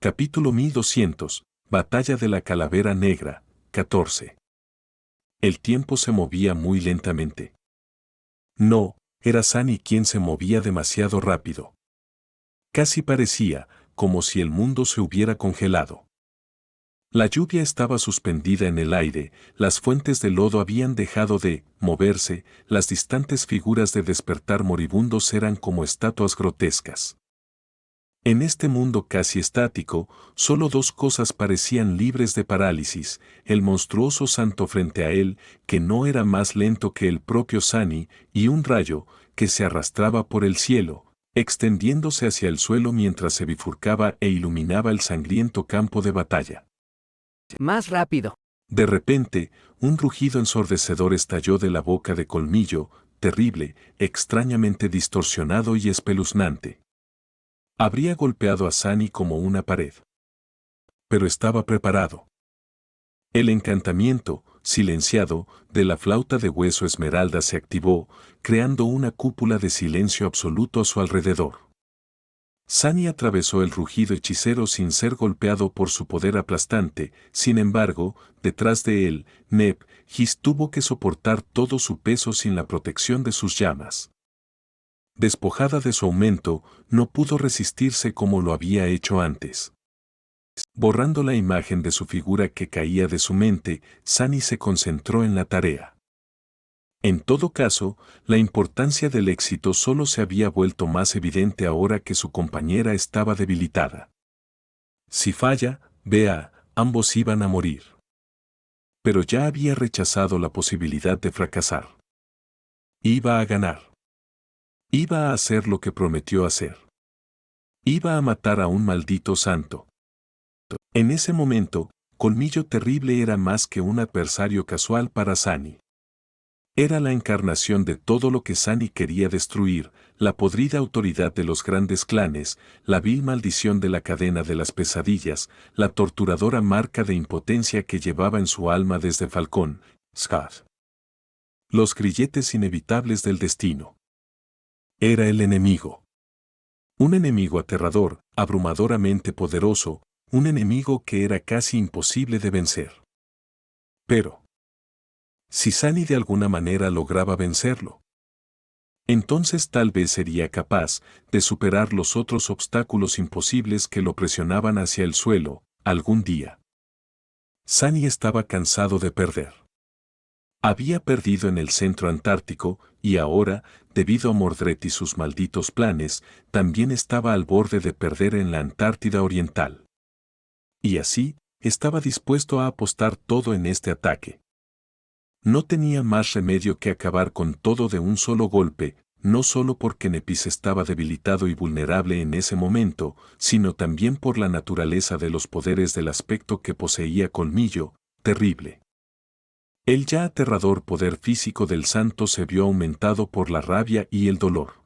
Capítulo 1200, Batalla de la Calavera Negra, 14. El tiempo se movía muy lentamente. No, era Sunny quien se movía demasiado rápido. Casi parecía como si el mundo se hubiera congelado. La lluvia estaba suspendida en el aire, las fuentes de lodo habían dejado de moverse, las distantes figuras de despertar moribundos eran como estatuas grotescas. En este mundo casi estático, solo dos cosas parecían libres de parálisis: el monstruoso santo frente a él, que no era más lento que el propio Sunny, y un rayo, que se arrastraba por el cielo, extendiéndose hacia el suelo mientras se bifurcaba e iluminaba el sangriento campo de batalla. Más rápido. De repente, un rugido ensordecedor estalló de la boca de Colmillo, terrible, extrañamente distorsionado y espeluznante. Habría golpeado a Sunny como una pared. Pero estaba preparado. El encantamiento, silenciado, de la flauta de hueso esmeralda se activó, creando una cúpula de silencio absoluto a su alrededor. Sunny atravesó el rugido hechicero sin ser golpeado por su poder aplastante. Sin embargo, detrás de él, Neb His tuvo que soportar todo su peso sin la protección de sus llamas. Despojada de su aumento, no pudo resistirse como lo había hecho antes. Borrando la imagen de su figura que caía de su mente, Sunny se concentró en la tarea. En todo caso, la importancia del éxito solo se había vuelto más evidente ahora que su compañera estaba debilitada. Si falla, vea, ambos iban a morir. Pero ya había rechazado la posibilidad de fracasar. Iba a ganar. Iba a hacer lo que prometió hacer. Iba a matar a un maldito santo. En ese momento, Colmillo Terrible era más que un adversario casual para Sunny. Era la encarnación de todo lo que Sunny quería destruir: la podrida autoridad de los grandes clanes, la vil maldición de la cadena de las pesadillas, la torturadora marca de impotencia que llevaba en su alma desde Falcón, Scott. Los grilletes inevitables del destino. Era el enemigo. Un enemigo aterrador, abrumadoramente poderoso, un enemigo que era casi imposible de vencer. Pero si Sunny de alguna manera lograba vencerlo, entonces tal vez sería capaz de superar los otros obstáculos imposibles que lo presionaban hacia el suelo, algún día. Sunny estaba cansado de perder. Había perdido en el centro antártico, y ahora, debido a Mordred y sus malditos planes, también estaba al borde de perder en la Antártida Oriental. Y así, estaba dispuesto a apostar todo en este ataque. No tenía más remedio que acabar con todo de un solo golpe, no solo porque Nepis estaba debilitado y vulnerable en ese momento, sino también por la naturaleza de los poderes del aspecto que poseía Colmillo Terrible. El ya aterrador poder físico del santo se vio aumentado por la rabia y el dolor.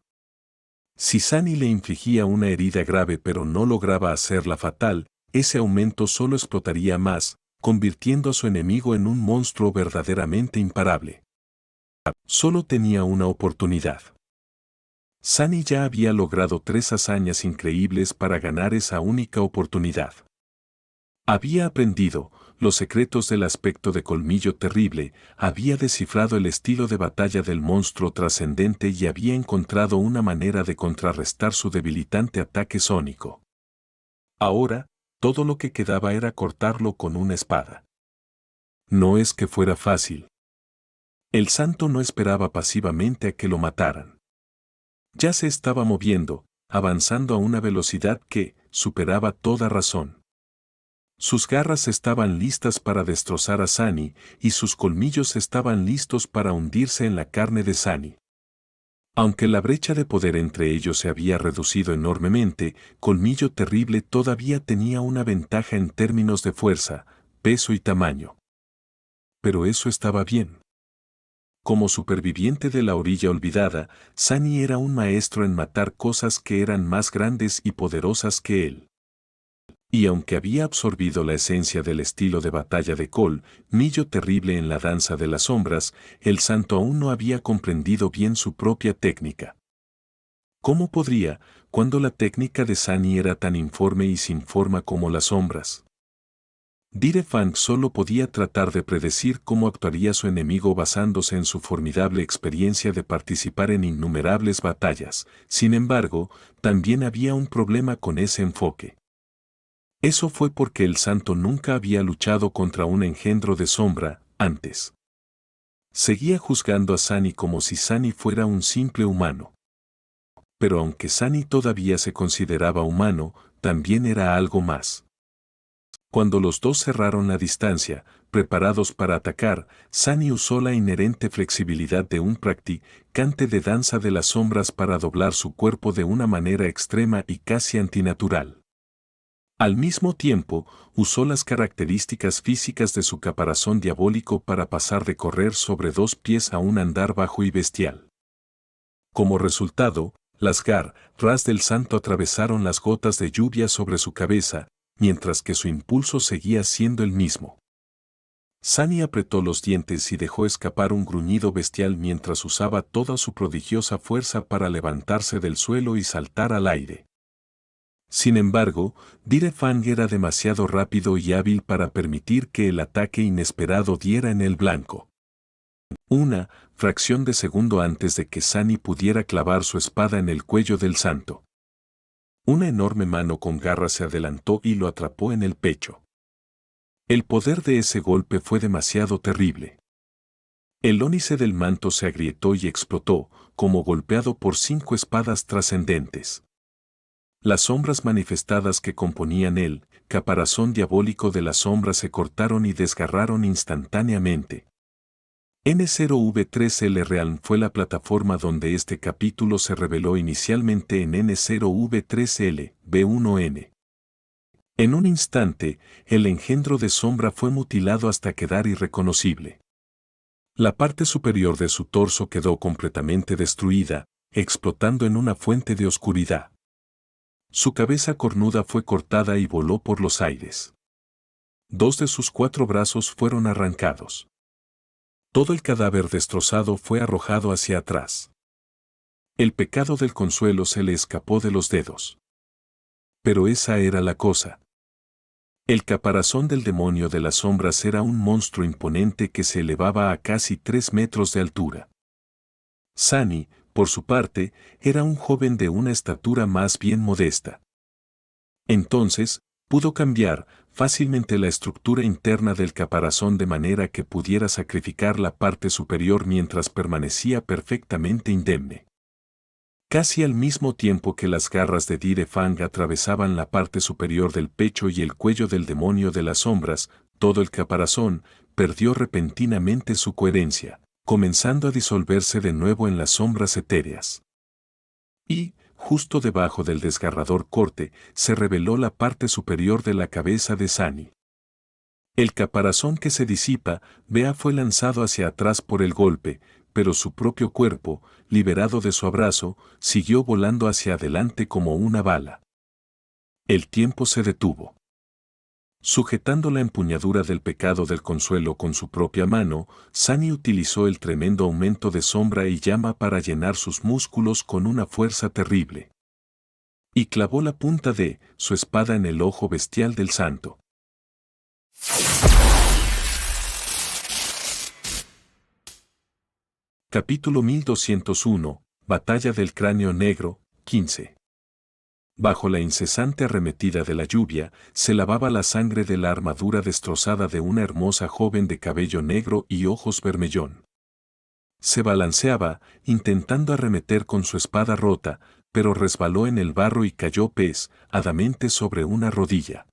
Si Sunny le infligía una herida grave pero no lograba hacerla fatal, ese aumento solo explotaría más, convirtiendo a su enemigo en un monstruo verdaderamente imparable. Solo tenía una oportunidad. Sunny ya había logrado 3 hazañas increíbles para ganar esa única oportunidad. Había aprendido los secretos del aspecto de Colmillo Terrible, había descifrado el estilo de batalla del monstruo trascendente y había encontrado una manera de contrarrestar su debilitante ataque sónico. Ahora, todo lo que quedaba era cortarlo con una espada. No es que fuera fácil. El santo no esperaba pasivamente a que lo mataran. Ya se estaba moviendo, avanzando a una velocidad que superaba toda razón. Sus garras estaban listas para destrozar a Sunny, y sus colmillos estaban listos para hundirse en la carne de Sunny. Aunque la brecha de poder entre ellos se había reducido enormemente, Colmillo Terrible todavía tenía una ventaja en términos de fuerza, peso y tamaño. Pero eso estaba bien. Como superviviente de la orilla olvidada, Sunny era un maestro en matar cosas que eran más grandes y poderosas que él. Y aunque había absorbido la esencia del estilo de batalla de Colmillo Terrible en la danza de las sombras, el santo aún no había comprendido bien su propia técnica. ¿Cómo podría, cuando la técnica de Sunny era tan informe y sin forma como las sombras? Dire Fang solo podía tratar de predecir cómo actuaría su enemigo basándose en su formidable experiencia de participar en innumerables batallas. Sin embargo, también había un problema con ese enfoque. Eso fue porque el santo nunca había luchado contra un engendro de sombra antes. Seguía juzgando a Sunny como si Sunny fuera un simple humano. Pero aunque Sunny todavía se consideraba humano, también era algo más. Cuando los dos cerraron la distancia, preparados para atacar, Sunny usó la inherente flexibilidad de un practicante de danza de las sombras para doblar su cuerpo de una manera extrema y casi antinatural. Al mismo tiempo, usó las características físicas de su caparazón diabólico para pasar de correr sobre dos pies a un andar bajo y bestial. Como resultado, las garras del santo atravesaron las gotas de lluvia sobre su cabeza, mientras que su impulso seguía siendo el mismo. Sunny apretó los dientes y dejó escapar un gruñido bestial mientras usaba toda su prodigiosa fuerza para levantarse del suelo y saltar al aire. Sin embargo, Dire Fang era demasiado rápido y hábil para permitir que el ataque inesperado diera en el blanco. Una fracción de segundo antes de que Sunny pudiera clavar su espada en el cuello del santo. Una enorme mano con garras se adelantó y lo atrapó en el pecho. El poder de ese golpe fue demasiado terrible. El ónice del manto se agrietó y explotó, como golpeado por 5 espadas trascendentes. Las sombras manifestadas que componían el caparazón diabólico de la sombra se cortaron y desgarraron instantáneamente. N0V3L Realm fue la plataforma donde este capítulo se reveló inicialmente en N0V3L, B1N. En un instante, el engendro de sombra fue mutilado hasta quedar irreconocible. La parte superior de su torso quedó completamente destruida, explotando en una fuente de oscuridad. Su cabeza cornuda fue cortada y voló por los aires. 2 de sus 4 brazos fueron arrancados. Todo el cadáver destrozado fue arrojado hacia atrás. El pecado del consuelo se le escapó de los dedos. Pero esa era la cosa. El caparazón del demonio de las sombras era un monstruo imponente que se elevaba a casi 3 metros de altura. Sunny, por su parte, era un joven de una estatura más bien modesta. Entonces, pudo cambiar fácilmente la estructura interna del caparazón de manera que pudiera sacrificar la parte superior mientras permanecía perfectamente indemne. Casi al mismo tiempo que las garras de Dire Fang atravesaban la parte superior del pecho y el cuello del demonio de las sombras, todo el caparazón perdió repentinamente su coherencia, comenzando a disolverse de nuevo en las sombras etéreas. Y, justo debajo del desgarrador corte, se reveló la parte superior de la cabeza de Sunny. El caparazón que se disipa, fue lanzado hacia atrás por el golpe, pero su propio cuerpo, liberado de su abrazo, siguió volando hacia adelante como una bala. El tiempo se detuvo. Sujetando la empuñadura del pecado del consuelo con su propia mano, Sunny utilizó el tremendo aumento de sombra y llama para llenar sus músculos con una fuerza terrible. Y clavó la punta de su espada en el ojo bestial del santo. Capítulo 1201, Batalla del Cráneo Negro, 15. Bajo la incesante arremetida de la lluvia, se lavaba la sangre de la armadura destrozada de una hermosa joven de cabello negro y ojos vermellón. Se balanceaba, intentando arremeter con su espada rota, pero resbaló en el barro y cayó pesadamente sobre una rodilla.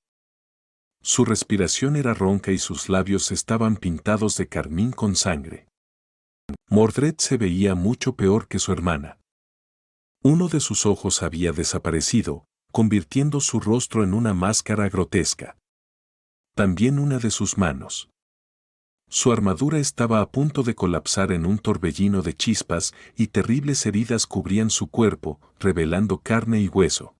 Su respiración era ronca y sus labios estaban pintados de carmín con sangre. Mordred se veía mucho peor que su hermana. Uno de sus ojos había desaparecido, convirtiendo su rostro en una máscara grotesca. También una de sus manos. Su armadura estaba a punto de colapsar en un torbellino de chispas y terribles heridas cubrían su cuerpo, revelando carne y hueso.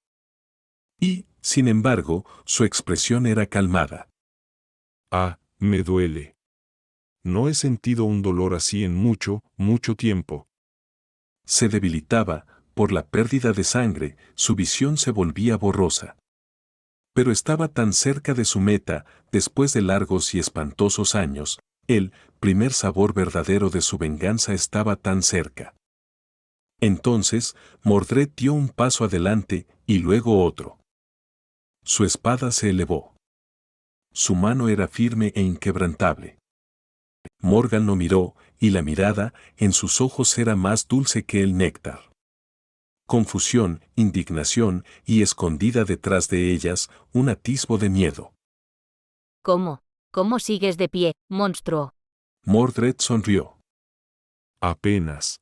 Y, sin embargo, su expresión era calmada. Ah, me duele. No he sentido un dolor así en mucho, mucho tiempo. Se debilitaba, por la pérdida de sangre, su visión se volvía borrosa. Pero estaba tan cerca de su meta, después de largos y espantosos años, el primer sabor verdadero de su venganza estaba tan cerca. Entonces, Mordred dio un paso adelante y luego otro. Su espada se elevó. Su mano era firme e inquebrantable. Morgan lo miró, y la mirada en sus ojos era más dulce que el néctar. Confusión, indignación y escondida detrás de ellas, un atisbo de miedo. ¿Cómo? ¿Cómo sigues de pie, monstruo? Mordred sonrió. Apenas.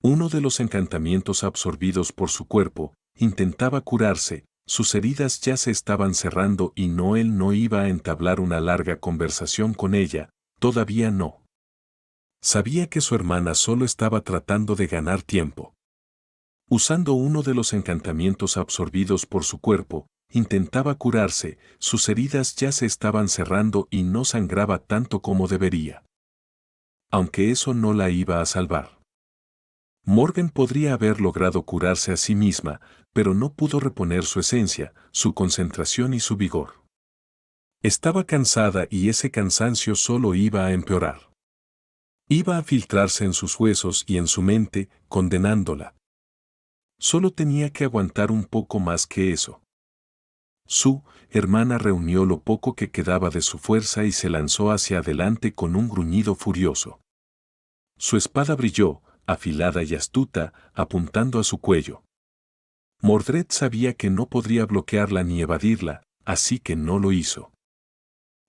Uno de los encantamientos absorbidos por su cuerpo intentaba curarse, sus heridas ya se estaban cerrando y él no iba a entablar una larga conversación con ella, todavía no. Sabía que su hermana solo estaba tratando de ganar tiempo. Usando uno de los encantamientos absorbidos por su cuerpo, intentaba curarse, sus heridas ya se estaban cerrando y no sangraba tanto como debería. Aunque eso no la iba a salvar. Morgan podría haber logrado curarse a sí misma, pero no pudo reponer su esencia, su concentración y su vigor. Estaba cansada y ese cansancio solo iba a empeorar. Iba a filtrarse en sus huesos y en su mente, condenándola. Solo tenía que aguantar un poco más que eso. Su hermana reunió lo poco que quedaba de su fuerza y se lanzó hacia adelante con un gruñido furioso. Su espada brilló, afilada y astuta, apuntando a su cuello. Mordred sabía que no podría bloquearla ni evadirla, así que no lo hizo.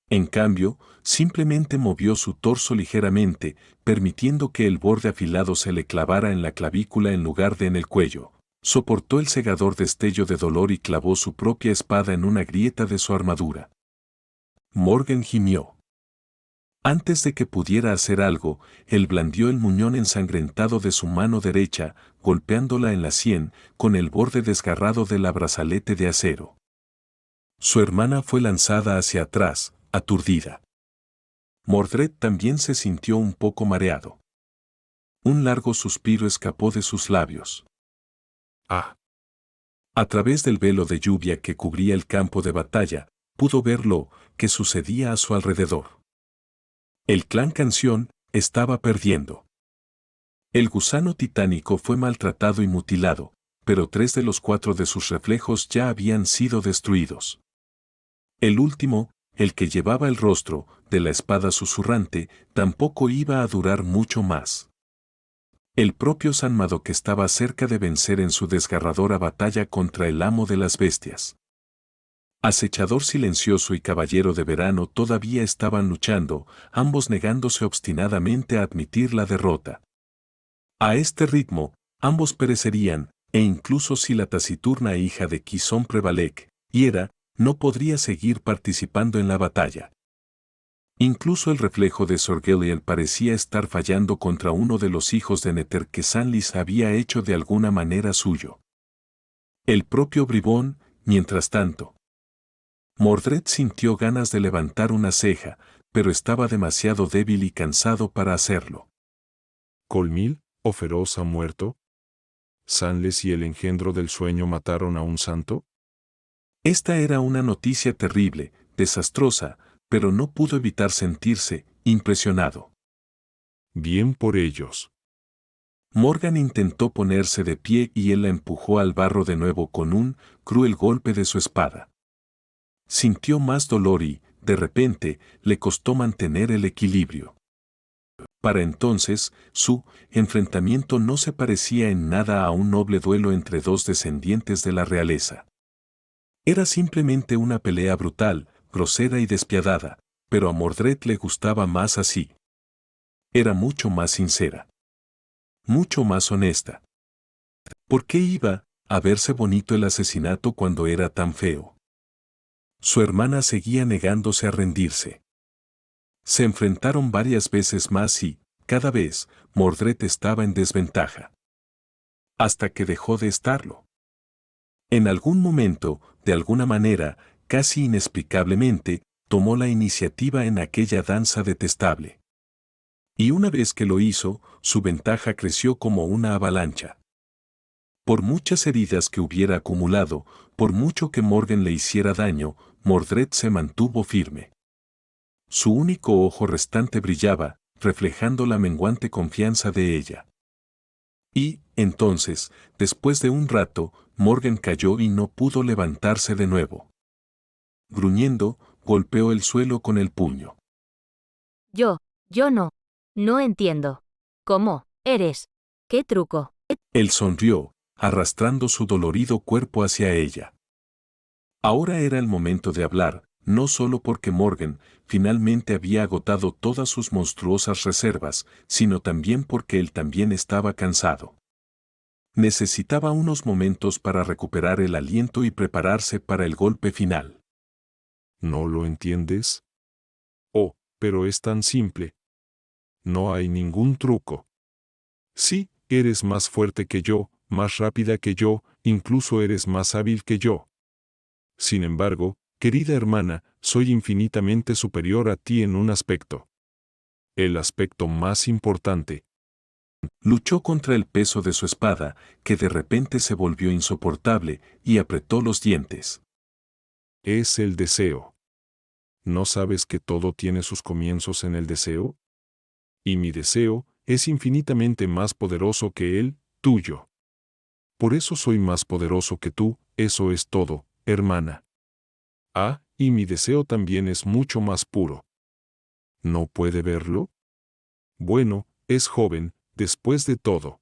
En cambio, simplemente movió su torso ligeramente, permitiendo que el borde afilado se le clavara en la clavícula en lugar de en el cuello. Soportó el cegador destello de dolor y clavó su propia espada en una grieta de su armadura. Morgan gimió. Antes de que pudiera hacer algo, él blandió el muñón ensangrentado de su mano derecha, golpeándola en la sien, con el borde desgarrado del brazalete de acero. Su hermana fue lanzada hacia atrás, aturdida. Mordred también se sintió un poco mareado. Un largo suspiro escapó de sus labios. Ah. A través del velo de lluvia que cubría el campo de batalla, pudo ver lo que sucedía a su alrededor. El clan Canción estaba perdiendo. El gusano titánico fue maltratado y mutilado, pero 3 de los 4 de sus reflejos ya habían sido destruidos. El último, el que llevaba el rostro de la espada susurrante, tampoco iba a durar mucho más. El propio San Madoc estaba cerca de vencer en su desgarradora batalla contra el amo de las bestias. Acechador silencioso y caballero de verano todavía estaban luchando, ambos negándose obstinadamente a admitir la derrota. A este ritmo, ambos perecerían, e incluso si la taciturna hija de Quizón Prevalec, Hiera, no podría seguir participando en la batalla. Incluso el reflejo de Sorgeliel parecía estar fallando contra uno de los hijos de Nether que Sanlis había hecho de alguna manera suyo. El propio Bribón, mientras tanto. Mordred sintió ganas de levantar una ceja, pero estaba demasiado débil y cansado para hacerlo. ¿Colmil, o feroz, ha muerto? ¿Sanles y el engendro del sueño mataron a un santo? Esta era una noticia terrible, desastrosa, pero no pudo evitar sentirse impresionado. Bien por ellos. Morgan intentó ponerse de pie y él la empujó al barro de nuevo con un cruel golpe de su espada. Sintió más dolor y, de repente, le costó mantener el equilibrio. Para entonces, su enfrentamiento no se parecía en nada a un noble duelo entre 2 descendientes de la realeza. Era simplemente una pelea brutal, grosera y despiadada, pero a Mordred le gustaba más así. Era mucho más sincera. Mucho más honesta. ¿Por qué iba a verse bonito el asesinato cuando era tan feo? Su hermana seguía negándose a rendirse. Se enfrentaron varias veces más y, cada vez, Mordred estaba en desventaja. Hasta que dejó de estarlo. En algún momento, de alguna manera, casi inexplicablemente, tomó la iniciativa en aquella danza detestable. Y una vez que lo hizo, su ventaja creció como una avalancha. Por muchas heridas que hubiera acumulado, por mucho que Morgan le hiciera daño, Mordred se mantuvo firme. Su único ojo restante brillaba, reflejando la menguante confianza de ella. Y, entonces, después de un rato, Morgan cayó y no pudo levantarse de nuevo. Gruñendo, golpeó el suelo con el puño. Yo no. No entiendo. ¿Cómo? ¿Eres? ¿Qué truco? Él sonrió, arrastrando su dolorido cuerpo hacia ella. Ahora era el momento de hablar, no solo porque Morgan finalmente había agotado todas sus monstruosas reservas, sino también porque él también estaba cansado. Necesitaba unos momentos para recuperar el aliento y prepararse para el golpe final. ¿No lo entiendes? Oh, pero es tan simple. No hay ningún truco. Sí, eres más fuerte que yo, más rápida que yo, incluso eres más hábil que yo. Sin embargo, querida hermana, soy infinitamente superior a ti en un aspecto. El aspecto más importante. Luchó contra el peso de su espada, que de repente se volvió insoportable, y apretó los dientes. Es el deseo. ¿No sabes que todo tiene sus comienzos en el deseo? Y mi deseo es infinitamente más poderoso que el tuyo. Por eso soy más poderoso que tú, eso es todo, hermana. Ah, y mi deseo también es mucho más puro. ¿No puede verlo? Bueno, es joven, después de todo.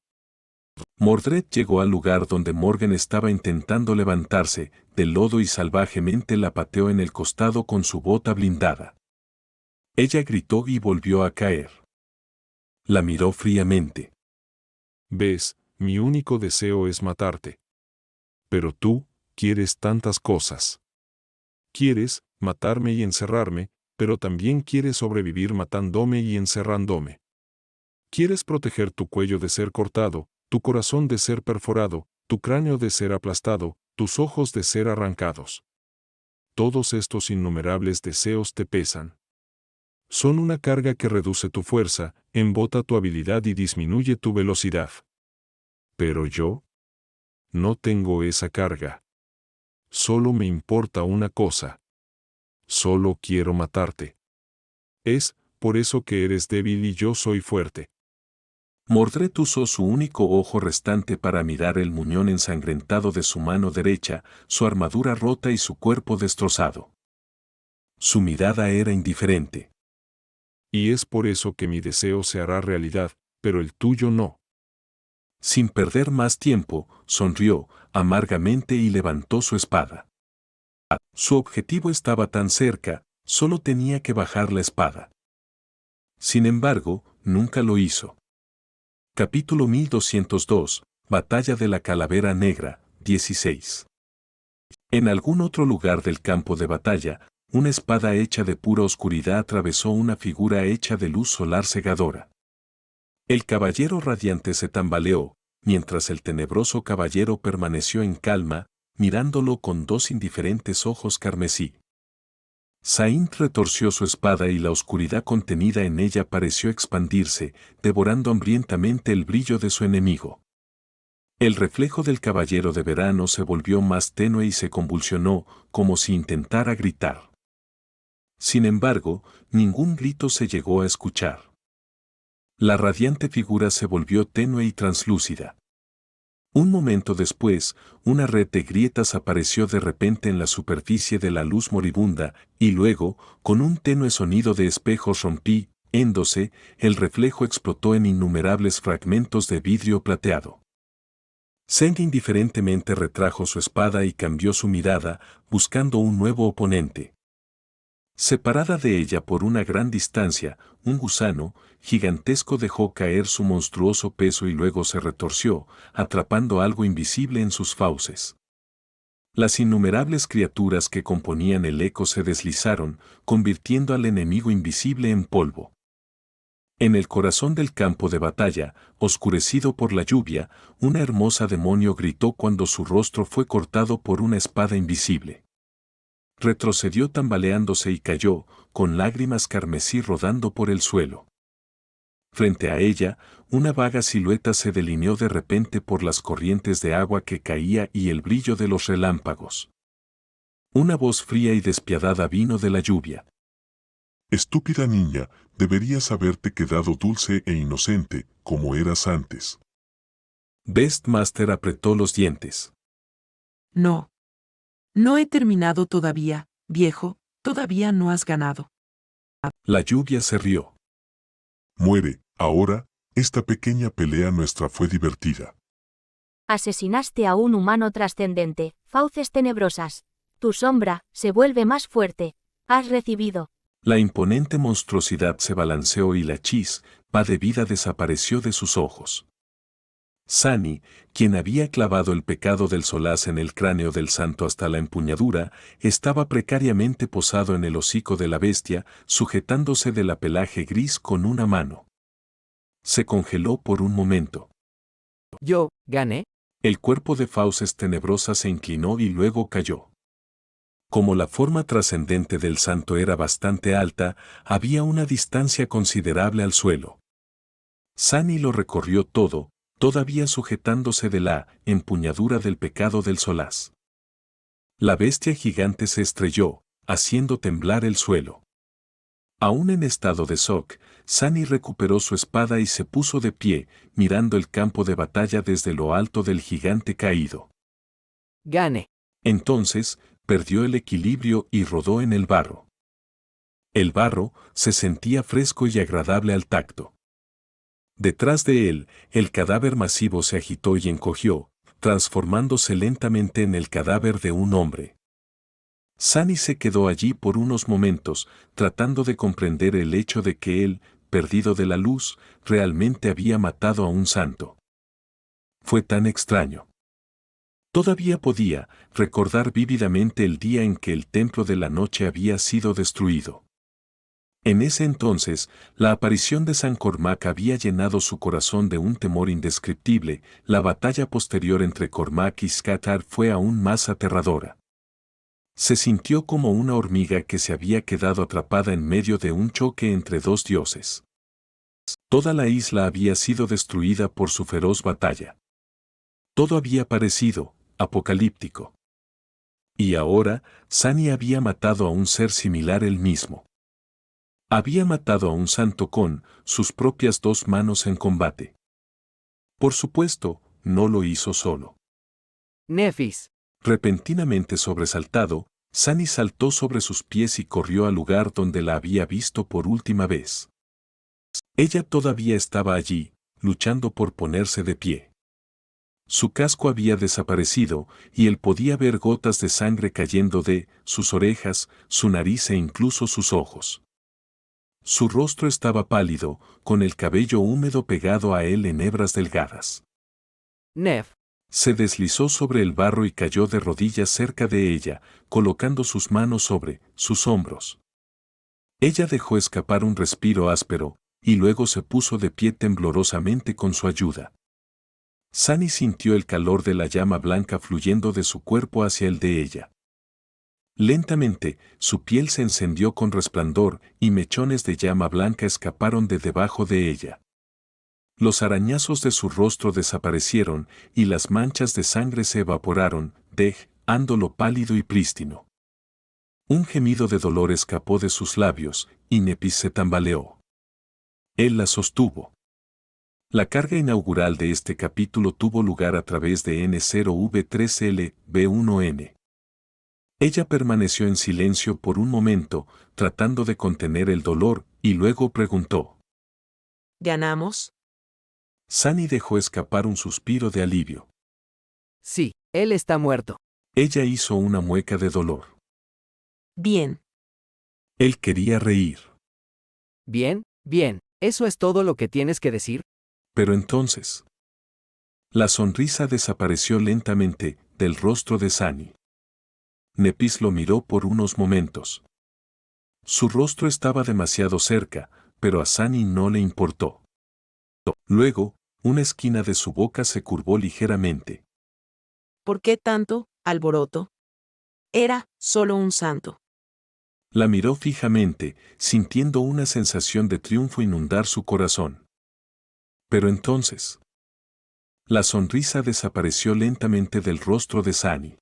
Mordred llegó al lugar donde Morgan estaba intentando levantarse del lodo y salvajemente la pateó en el costado con su bota blindada. Ella gritó y volvió a caer. La miró fríamente. Ves, mi único deseo es matarte. Pero tú, quieres tantas cosas. Quieres matarme y encerrarme, pero también quieres sobrevivir matándome y encerrándome. Quieres proteger tu cuello de ser cortado, tu corazón de ser perforado, tu cráneo de ser aplastado, tus ojos de ser arrancados. Todos estos innumerables deseos te pesan. Son una carga que reduce tu fuerza, embota tu habilidad y disminuye tu velocidad. Pero yo no tengo esa carga. Solo me importa una cosa. Solo quiero matarte. Es por eso que eres débil y yo soy fuerte. Mordred usó su único ojo restante para mirar el muñón ensangrentado de su mano derecha, su armadura rota y su cuerpo destrozado. Su mirada era indiferente. Y es por eso que mi deseo se hará realidad, pero el tuyo no. Sin perder más tiempo, sonrió amargamente y levantó su espada. Su objetivo estaba tan cerca, solo tenía que bajar la espada. Sin embargo, nunca lo hizo. Capítulo 1202, Batalla de la Calavera Negra, 16. En algún otro lugar del campo de batalla, una espada hecha de pura oscuridad atravesó una figura hecha de luz solar cegadora. El caballero radiante se tambaleó, mientras el tenebroso caballero permaneció en calma, mirándolo con dos indiferentes ojos carmesí. Saint retorció su espada y la oscuridad contenida en ella pareció expandirse, devorando hambrientamente el brillo de su enemigo. El reflejo del caballero de verano se volvió más tenue y se convulsionó, como si intentara gritar. Sin embargo, ningún grito se llegó a escuchar. La radiante figura se volvió tenue y translúcida. Un momento después, una red de grietas apareció de repente en la superficie de la luz moribunda, y luego, con un tenue sonido de espejos rompiéndose, el reflejo explotó en innumerables fragmentos de vidrio plateado. Zeng indiferentemente retrajo su espada y cambió su mirada, buscando un nuevo oponente. Separada de ella por una gran distancia, un gusano gigantesco dejó caer su monstruoso peso y luego se retorció, atrapando algo invisible en sus fauces. Las innumerables criaturas que componían el eco se deslizaron, convirtiendo al enemigo invisible en polvo. En el corazón del campo de batalla, oscurecido por la lluvia, una hermosa demonio gritó cuando su rostro fue cortado por una espada invisible. Retrocedió tambaleándose y cayó, con lágrimas carmesí rodando por el suelo. Frente a ella, una vaga silueta se delineó de repente por las corrientes de agua que caía y el brillo de los relámpagos. Una voz fría y despiadada vino de la lluvia. Estúpida niña, deberías haberte quedado dulce e inocente, como eras antes. Beastmaster apretó los dientes. No. No he terminado todavía, viejo, todavía no has ganado. La lluvia se rió. Muere, ahora, esta pequeña pelea nuestra fue divertida. Asesinaste a un humano trascendente, fauces tenebrosas. Tu sombra se vuelve más fuerte. Has recibido. La imponente monstruosidad se balanceó y la chispa de vida desapareció de sus ojos. Sani, quien había clavado el pecado del solaz en el cráneo del santo hasta la empuñadura, estaba precariamente posado en el hocico de la bestia, sujetándose de la pelaje gris con una mano. Se congeló por un momento. Yo, gané. El cuerpo de Fauces Tenebrosa se inclinó y luego cayó. Como la forma trascendente del santo era bastante alta, había una distancia considerable al suelo. Sani lo recorrió todo, todavía sujetándose de la empuñadura del pecado del solaz. La bestia gigante se estrelló, haciendo temblar el suelo. Aún en estado de shock, Sani recuperó su espada y se puso de pie, mirando el campo de batalla desde lo alto del gigante caído. Gané. Entonces, perdió el equilibrio y rodó en el barro. El barro se sentía fresco y agradable al tacto. Detrás de él, el cadáver masivo se agitó y encogió, transformándose lentamente en el cadáver de un hombre. Sani se quedó allí por unos momentos, tratando de comprender el hecho de que él, perdido de la luz, realmente había matado a un santo. Fue tan extraño. Todavía podía recordar vívidamente el día en que el templo de la noche había sido destruido. En ese entonces, la aparición de San Cormac había llenado su corazón de un temor indescriptible. La batalla posterior entre Cormac y Scathach fue aún más aterradora. Se sintió como una hormiga que se había quedado atrapada en medio de un choque entre dos dioses. Toda la isla había sido destruida por su feroz batalla. Todo había parecido apocalíptico. Y ahora, Sani había matado a un ser similar él mismo. Había matado a un santo con sus propias dos manos en combate. Por supuesto, no lo hizo solo. Nefis. Repentinamente sobresaltado, Sani saltó sobre sus pies y corrió al lugar donde la había visto por última vez. Ella todavía estaba allí, luchando por ponerse de pie. Su casco había desaparecido y él podía ver gotas de sangre cayendo de sus orejas, su nariz e incluso sus ojos. Su rostro estaba pálido, con el cabello húmedo pegado a él en hebras delgadas. Nef. Se deslizó sobre el barro y cayó de rodillas cerca de ella, colocando sus manos sobre sus hombros. Ella dejó escapar un respiro áspero, y luego se puso de pie temblorosamente con su ayuda. Sani sintió el calor de la llama blanca fluyendo de su cuerpo hacia el de ella. Lentamente, su piel se encendió con resplandor y mechones de llama blanca escaparon de debajo de ella. Los arañazos de su rostro desaparecieron y las manchas de sangre se evaporaron, dejándolo pálido y prístino. Un gemido de dolor escapó de sus labios y Nepis se tambaleó. Él la sostuvo. La carga inaugural de este capítulo tuvo lugar a través de N0V3LB1N. Ella permaneció en silencio por un momento, tratando de contener el dolor, y luego preguntó. ¿Ganamos? Sani dejó escapar un suspiro de alivio. Sí, él está muerto. Ella hizo una mueca de dolor. Bien. Él quería reír. Bien, bien. ¿Eso es todo lo que tienes que decir? Pero entonces, la sonrisa desapareció lentamente del rostro de Sani. Nepis lo miró por unos momentos. Su rostro estaba demasiado cerca, pero a Sani no le importó. Luego, una esquina de su boca se curvó ligeramente. ¿Por qué tanto alboroto? Era solo un santo. La miró fijamente, sintiendo una sensación de triunfo inundar su corazón. Pero entonces, la sonrisa desapareció lentamente del rostro de Sunny.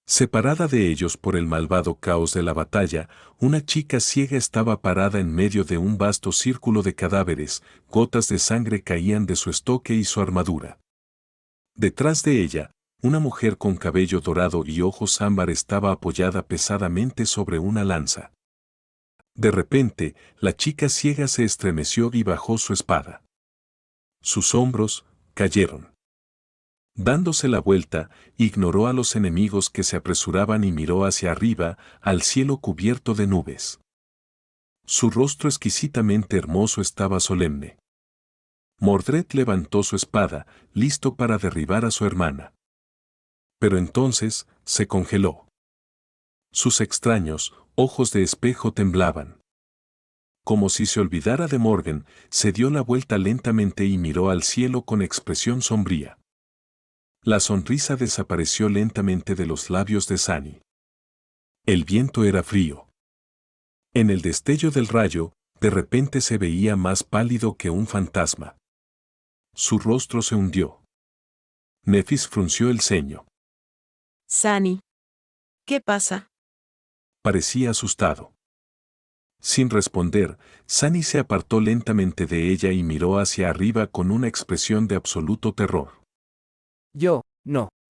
Separada de ellos por el malvado caos de la batalla, una chica ciega estaba parada en medio de un vasto círculo de cadáveres, gotas de sangre caían de su estoque y su armadura. Detrás de ella, una mujer con cabello dorado y ojos ámbar estaba apoyada pesadamente sobre una lanza. De repente, la chica ciega se estremeció y bajó su espada. Sus hombros cayeron. Dándose la vuelta, ignoró a los enemigos que se apresuraban y miró hacia arriba, al cielo cubierto de nubes. Su rostro exquisitamente hermoso estaba solemne. Mordred levantó su espada, listo para derribar a su hermana. Pero entonces, se congeló. Sus extraños ojos de espejo temblaban. Como si se olvidara de Morgan, se dio la vuelta lentamente y miró al cielo con expresión sombría. La sonrisa desapareció lentamente de los labios de Sunny. El viento era frío. En el destello del rayo, de repente se veía más pálido que un fantasma. Su rostro se hundió. Nephis frunció el ceño. Sunny. ¿Qué pasa? Parecía asustado. Sin responder, Sunny se apartó lentamente de ella y miró hacia arriba con una expresión de absoluto terror.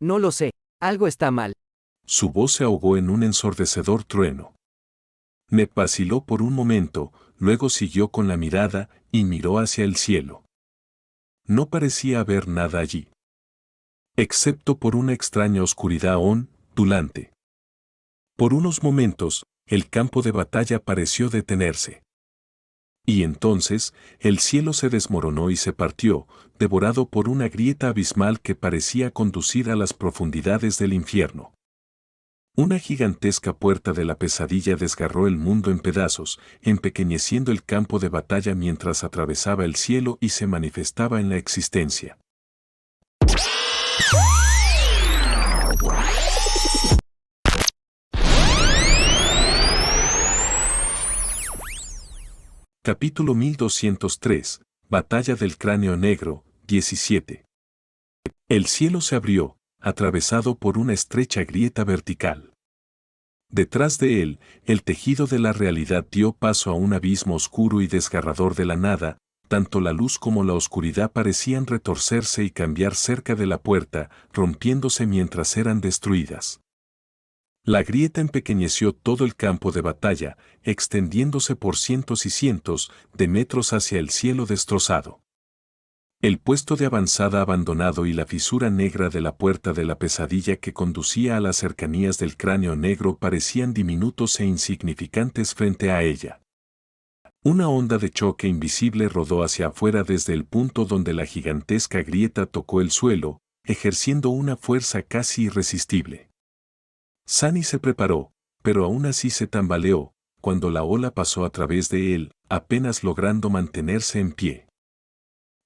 No lo sé, algo está mal. Su voz se ahogó en un ensordecedor trueno. Ned vaciló por un momento, luego siguió con la mirada y miró hacia el cielo. No parecía haber nada allí, excepto por una extraña oscuridad ondulante. Por unos momentos, el campo de batalla pareció detenerse. Y entonces, el cielo se desmoronó y se partió, devorado por una grieta abismal que parecía conducir a las profundidades del infierno. Una gigantesca puerta de la pesadilla desgarró el mundo en pedazos, empequeñeciendo el campo de batalla mientras atravesaba el cielo y se manifestaba en la existencia. Capítulo 1203, Batalla del Cráneo Negro, 17. El cielo se abrió, atravesado por una estrecha grieta vertical. Detrás de él, el tejido de la realidad dio paso a un abismo oscuro y desgarrador de la nada, tanto la luz como la oscuridad parecían retorcerse y cambiar cerca de la puerta, rompiéndose mientras eran destruidas. La grieta empequeñeció todo el campo de batalla, extendiéndose por cientos y cientos de metros hacia el cielo destrozado. El puesto de avanzada abandonado y la fisura negra de la puerta de la pesadilla que conducía a las cercanías del cráneo negro parecían diminutos e insignificantes frente a ella. Una onda de choque invisible rodó hacia afuera desde el punto donde la gigantesca grieta tocó el suelo, ejerciendo una fuerza casi irresistible. Sunny se preparó, pero aún así se tambaleó, cuando la ola pasó a través de él, apenas logrando mantenerse en pie.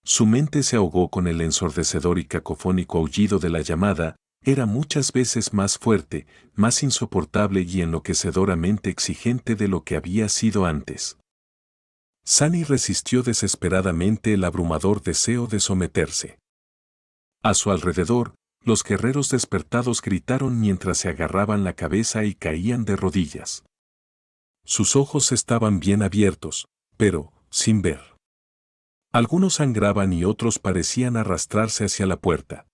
Su mente se ahogó con el ensordecedor y cacofónico aullido de la llamada, era muchas veces más fuerte, más insoportable y enloquecedoramente exigente de lo que había sido antes. Sunny resistió desesperadamente el abrumador deseo de someterse. A su alrededor, los guerreros despertados gritaron mientras se agarraban la cabeza y caían de rodillas. Sus ojos estaban bien abiertos, pero sin ver. Algunos sangraban y otros parecían arrastrarse hacia la puerta.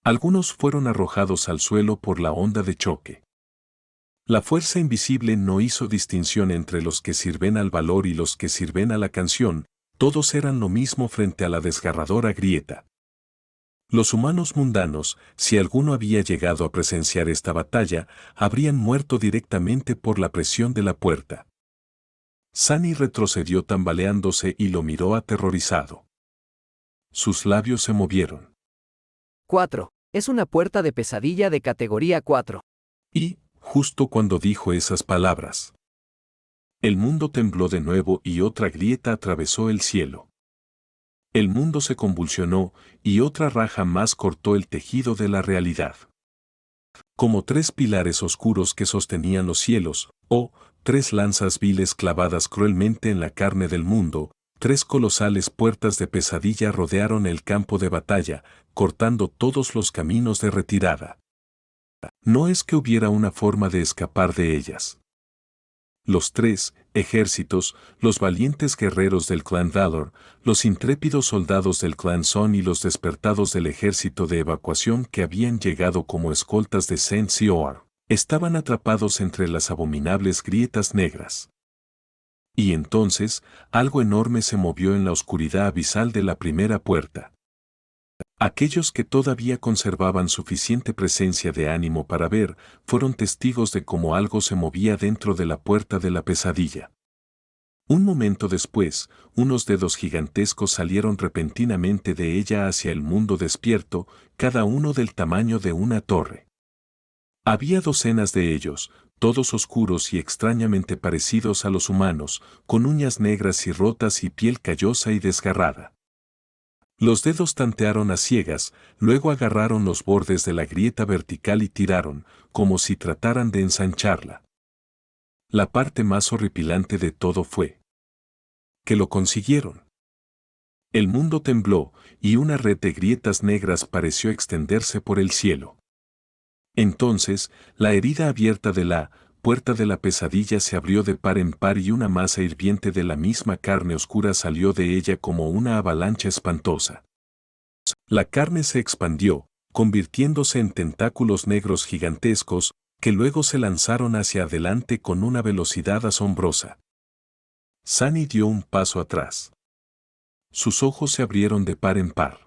Algunos fueron arrojados al suelo por la onda de choque. La fuerza invisible no hizo distinción entre los que sirven al valor y los que sirven a la canción, todos eran lo mismo frente a la desgarradora grieta. Los humanos mundanos, si alguno había llegado a presenciar esta batalla, habrían muerto directamente por la presión de la puerta. Sunny retrocedió tambaleándose y lo miró aterrorizado. Sus labios se movieron. 4. Es una puerta de pesadilla de categoría 4. Y, justo cuando dijo esas palabras, el mundo tembló de nuevo y otra grieta atravesó el cielo. El mundo se convulsionó y otra raja más cortó el tejido de la realidad. Como tres pilares oscuros que sostenían los cielos, o tres lanzas viles clavadas cruelmente en la carne del mundo, 3 colosales puertas de pesadilla rodearon el campo de batalla, cortando todos los caminos de retirada. No es que hubiera una forma de escapar de ellas. Los 3 ejércitos, los valientes guerreros del clan Valor, los intrépidos soldados del clan Son y los despertados del ejército de evacuación que habían llegado como escoltas de Saint Sioar, estaban atrapados entre las abominables grietas negras. Y entonces, algo enorme se movió en la oscuridad abisal de la primera puerta. Aquellos que todavía conservaban suficiente presencia de ánimo para ver, fueron testigos de cómo algo se movía dentro de la puerta de la pesadilla. Un momento después, unos dedos gigantescos salieron repentinamente de ella hacia el mundo despierto, cada uno del tamaño de una torre. Había docenas de ellos, todos oscuros y extrañamente parecidos a los humanos, con uñas negras y rotas y piel callosa y desgarrada. Los dedos tantearon a ciegas, luego agarraron los bordes de la grieta vertical y tiraron, como si trataran de ensancharla. La parte más horripilante de todo fue que lo consiguieron. El mundo tembló, y una red de grietas negras pareció extenderse por el cielo. Entonces, la herida abierta de la puerta de la pesadilla se abrió de par en par y una masa hirviente de la misma carne oscura salió de ella como una avalancha espantosa. La carne se expandió, convirtiéndose en tentáculos negros gigantescos, que luego se lanzaron hacia adelante con una velocidad asombrosa. Sunny dio un paso atrás. Sus ojos se abrieron de par en par.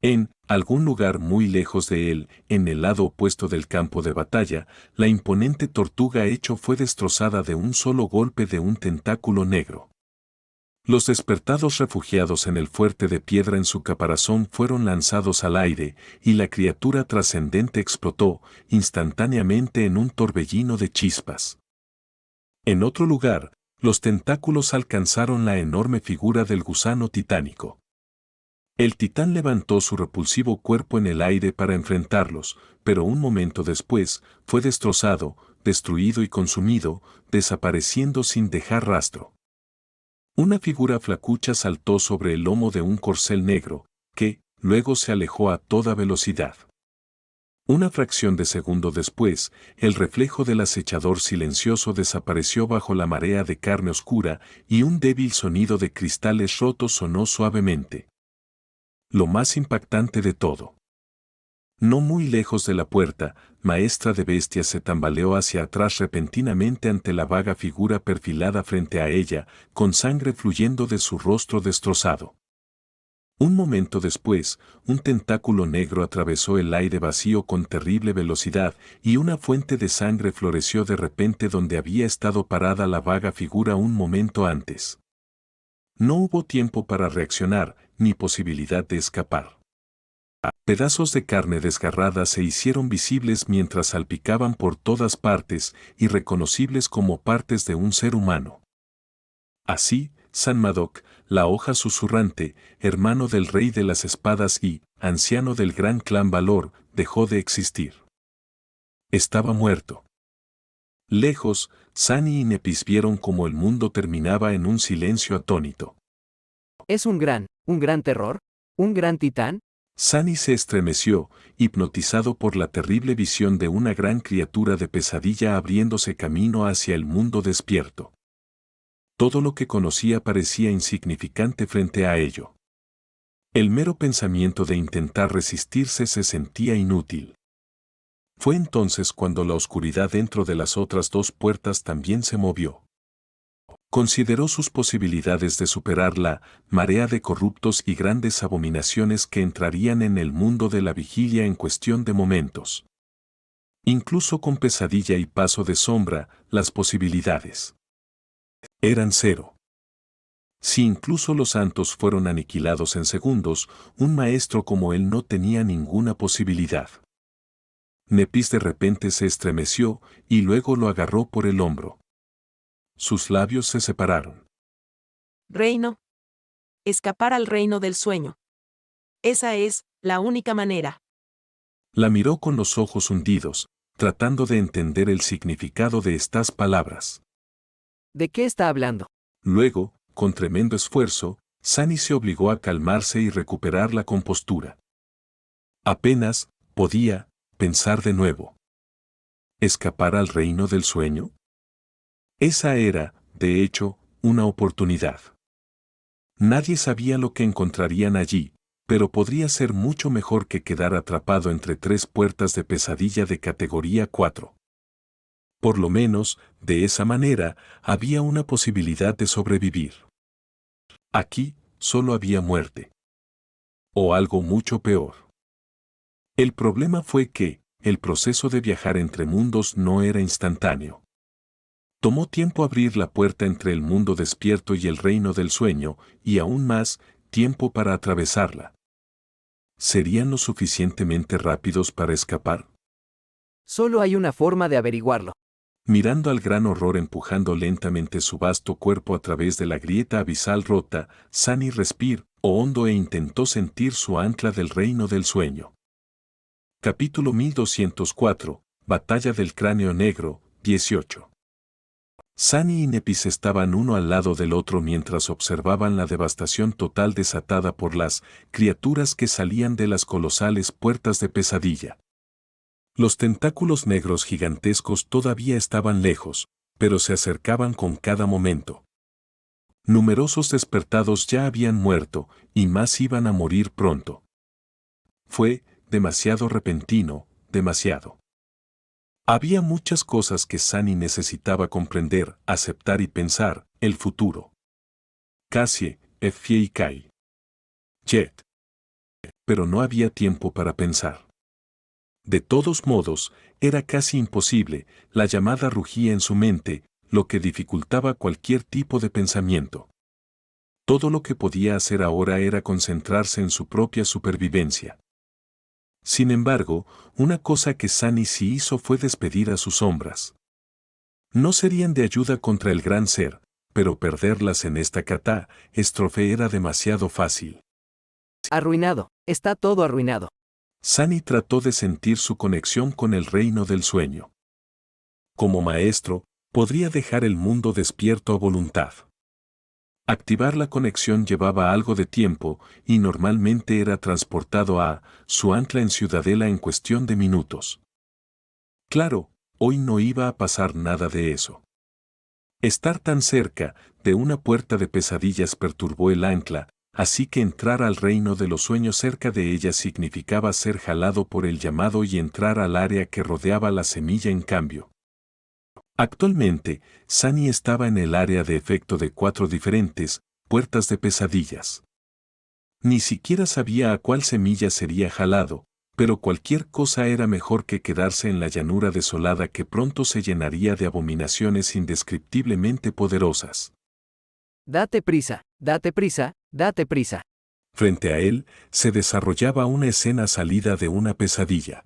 En algún lugar muy lejos de él, en el lado opuesto del campo de batalla, la imponente tortuga hecho fue destrozada de un solo golpe de un tentáculo negro. Los despertados refugiados en el fuerte de piedra en su caparazón fueron lanzados al aire, y la criatura trascendente explotó instantáneamente en un torbellino de chispas. En otro lugar, los tentáculos alcanzaron la enorme figura del gusano titánico. El titán levantó su repulsivo cuerpo en el aire para enfrentarlos, pero un momento después, fue destrozado, destruido y consumido, desapareciendo sin dejar rastro. Una figura flacucha saltó sobre el lomo de un corcel negro, que, luego se alejó a toda velocidad. Una fracción de segundo después, el reflejo del acechador silencioso desapareció bajo la marea de carne oscura y un débil sonido de cristales rotos sonó suavemente. Lo más impactante de todo. No muy lejos de la puerta, Maestra de Bestias se tambaleó hacia atrás repentinamente ante la vaga figura perfilada frente a ella, con sangre fluyendo de su rostro destrozado. Un momento después, un tentáculo negro atravesó el aire vacío con terrible velocidad y una fuente de sangre floreció de repente donde había estado parada la vaga figura un momento antes. No hubo tiempo para reaccionar, ni posibilidad de escapar. Pedazos de carne desgarrada se hicieron visibles mientras salpicaban por todas partes, irreconocibles como partes de un ser humano. Así, San Madoc, la hoja susurrante, hermano del rey de las espadas y anciano del gran clan Valor, dejó de existir. Estaba muerto. Lejos, Sunny y Nepis vieron cómo el mundo terminaba en un silencio atónito. ¿Es un gran terror? ¿Un gran titán? Sunny se estremeció, hipnotizado por la terrible visión de una gran criatura de pesadilla abriéndose camino hacia el mundo despierto. Todo lo que conocía parecía insignificante frente a ello. El mero pensamiento de intentar resistirse se sentía inútil. Fue entonces cuando la oscuridad dentro de las otras 2 puertas también se movió. Consideró sus posibilidades de superar la marea de corruptos y grandes abominaciones que entrarían en el mundo de la vigilia en cuestión de momentos. Incluso con pesadilla y paso de sombra, las posibilidades eran 0. Si incluso los santos fueron aniquilados en segundos, un maestro como él no tenía ninguna posibilidad. Nepis de repente se estremeció y luego lo agarró por el hombro. Sus labios se separaron. Reino. Escapar al reino del sueño. Esa es la única manera. La miró con los ojos hundidos, tratando de entender el significado de estas palabras. ¿De qué está hablando? Luego, con tremendo esfuerzo, Sunny se obligó a calmarse y recuperar la compostura. Apenas podía pensar de nuevo. ¿Escapar al reino del sueño? Esa era, de hecho, una oportunidad. Nadie sabía lo que encontrarían allí, pero podría ser mucho mejor que quedar atrapado entre 3 puertas de pesadilla de categoría 4. Por lo menos, de esa manera, había una posibilidad de sobrevivir. Aquí, solo había muerte. O algo mucho peor. El problema fue que, el proceso de viajar entre mundos no era instantáneo. Tomó tiempo abrir la puerta entre el mundo despierto y el reino del sueño, y aún más, tiempo para atravesarla. ¿Serían lo suficientemente rápidos para escapar? Solo hay una forma de averiguarlo. Mirando al gran horror empujando lentamente su vasto cuerpo a través de la grieta abisal rota, Sunny respiró hondo e intentó sentir su ancla del reino del sueño. Capítulo 1204, Batalla del Cráneo Negro, 18. Sunny y Nepis estaban uno al lado del otro mientras observaban la devastación total desatada por las criaturas que salían de las colosales puertas de pesadilla. Los tentáculos negros gigantescos todavía estaban lejos, pero se acercaban con cada momento. Numerosos despertados ya habían muerto, y más iban a morir pronto. Fue demasiado repentino, demasiado. Había muchas cosas que Sunny necesitaba comprender, aceptar y pensar, el futuro. Cassie, Effie y Kai. Jet. Pero no había tiempo para pensar. De todos modos, era casi imposible, la llamada rugía en su mente, lo que dificultaba cualquier tipo de pensamiento. Todo lo que podía hacer ahora era concentrarse en su propia supervivencia. Sin embargo, una cosa que Sunny sí hizo fue despedir a sus sombras. No serían de ayuda contra el gran ser, pero perderlas en esta catástrofe era demasiado fácil. Arruinado. Está todo arruinado. Sunny trató de sentir su conexión con el reino del sueño. Como maestro, podría dejar el mundo despierto a voluntad. Activar la conexión llevaba algo de tiempo y normalmente era transportado a su ancla en Ciudadela en cuestión de minutos. Claro, hoy no iba a pasar nada de eso. Estar tan cerca de una puerta de pesadillas perturbó el ancla, así que entrar al reino de los sueños cerca de ella significaba ser jalado por el llamado y entrar al área que rodeaba la semilla en cambio. Actualmente, Sunny estaba en el área de efecto de 4 diferentes puertas de pesadillas. Ni siquiera sabía a cuál semilla sería jalado, pero cualquier cosa era mejor que quedarse en la llanura desolada que pronto se llenaría de abominaciones indescriptiblemente poderosas. Date prisa, date prisa, date prisa. Frente a él, se desarrollaba una escena salida de una pesadilla.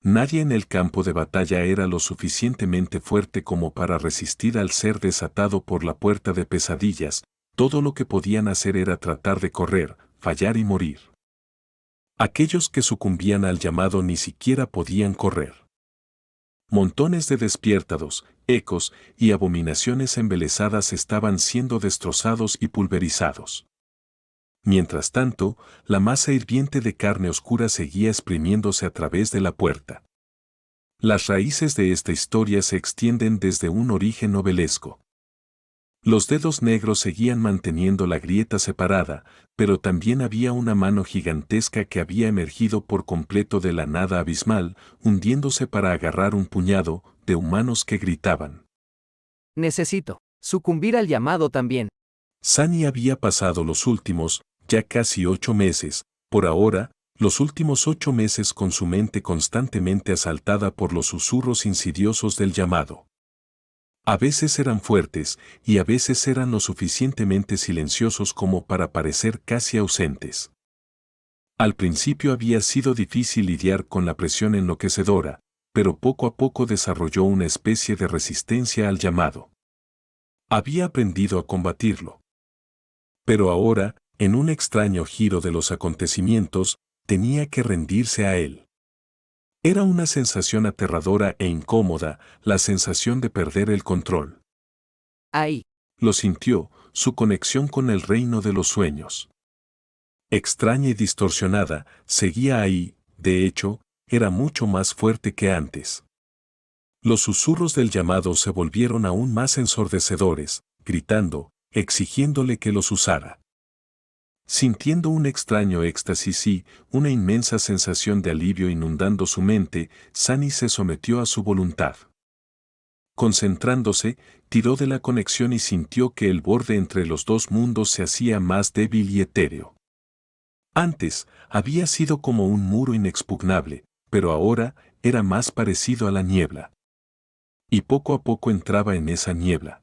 Nadie en el campo de batalla era lo suficientemente fuerte como para resistir al ser desatado por la puerta de pesadillas, todo lo que podían hacer era tratar de correr, fallar y morir. Aquellos que sucumbían al llamado ni siquiera podían correr. Montones de despiertados, ecos y abominaciones embelesadas estaban siendo destrozados y pulverizados. Mientras tanto, la masa hirviente de carne oscura seguía exprimiéndose a través de la puerta. Las raíces de esta historia se extienden desde un origen novelesco. Los dedos negros seguían manteniendo la grieta separada, pero también había una mano gigantesca que había emergido por completo de la nada abismal, hundiéndose para agarrar un puñado de humanos que gritaban. Necesito sucumbir al llamado también. Sunny había pasado los últimos, ya casi 8 meses, por ahora, los últimos 8 meses con su mente constantemente asaltada por los susurros insidiosos del llamado. A veces eran fuertes y a veces eran lo suficientemente silenciosos como para parecer casi ausentes. Al principio había sido difícil lidiar con la presión enloquecedora, pero poco a poco desarrolló una especie de resistencia al llamado. Había aprendido a combatirlo. Pero ahora, en un extraño giro de los acontecimientos, tenía que rendirse a él. Era una sensación aterradora e incómoda, la sensación de perder el control. Ahí. Lo sintió, su conexión con el reino de los sueños. Extraña y distorsionada, seguía ahí, de hecho, era mucho más fuerte que antes. Los susurros del llamado se volvieron aún más ensordecedores, gritando, exigiéndole que los usara. Sintiendo un extraño éxtasis y una inmensa sensación de alivio inundando su mente, Sunny se sometió a su voluntad. Concentrándose, tiró de la conexión y sintió que el borde entre los dos mundos se hacía más débil y etéreo. Antes, había sido como un muro inexpugnable, pero ahora era más parecido a la niebla. Y poco a poco entraba en esa niebla.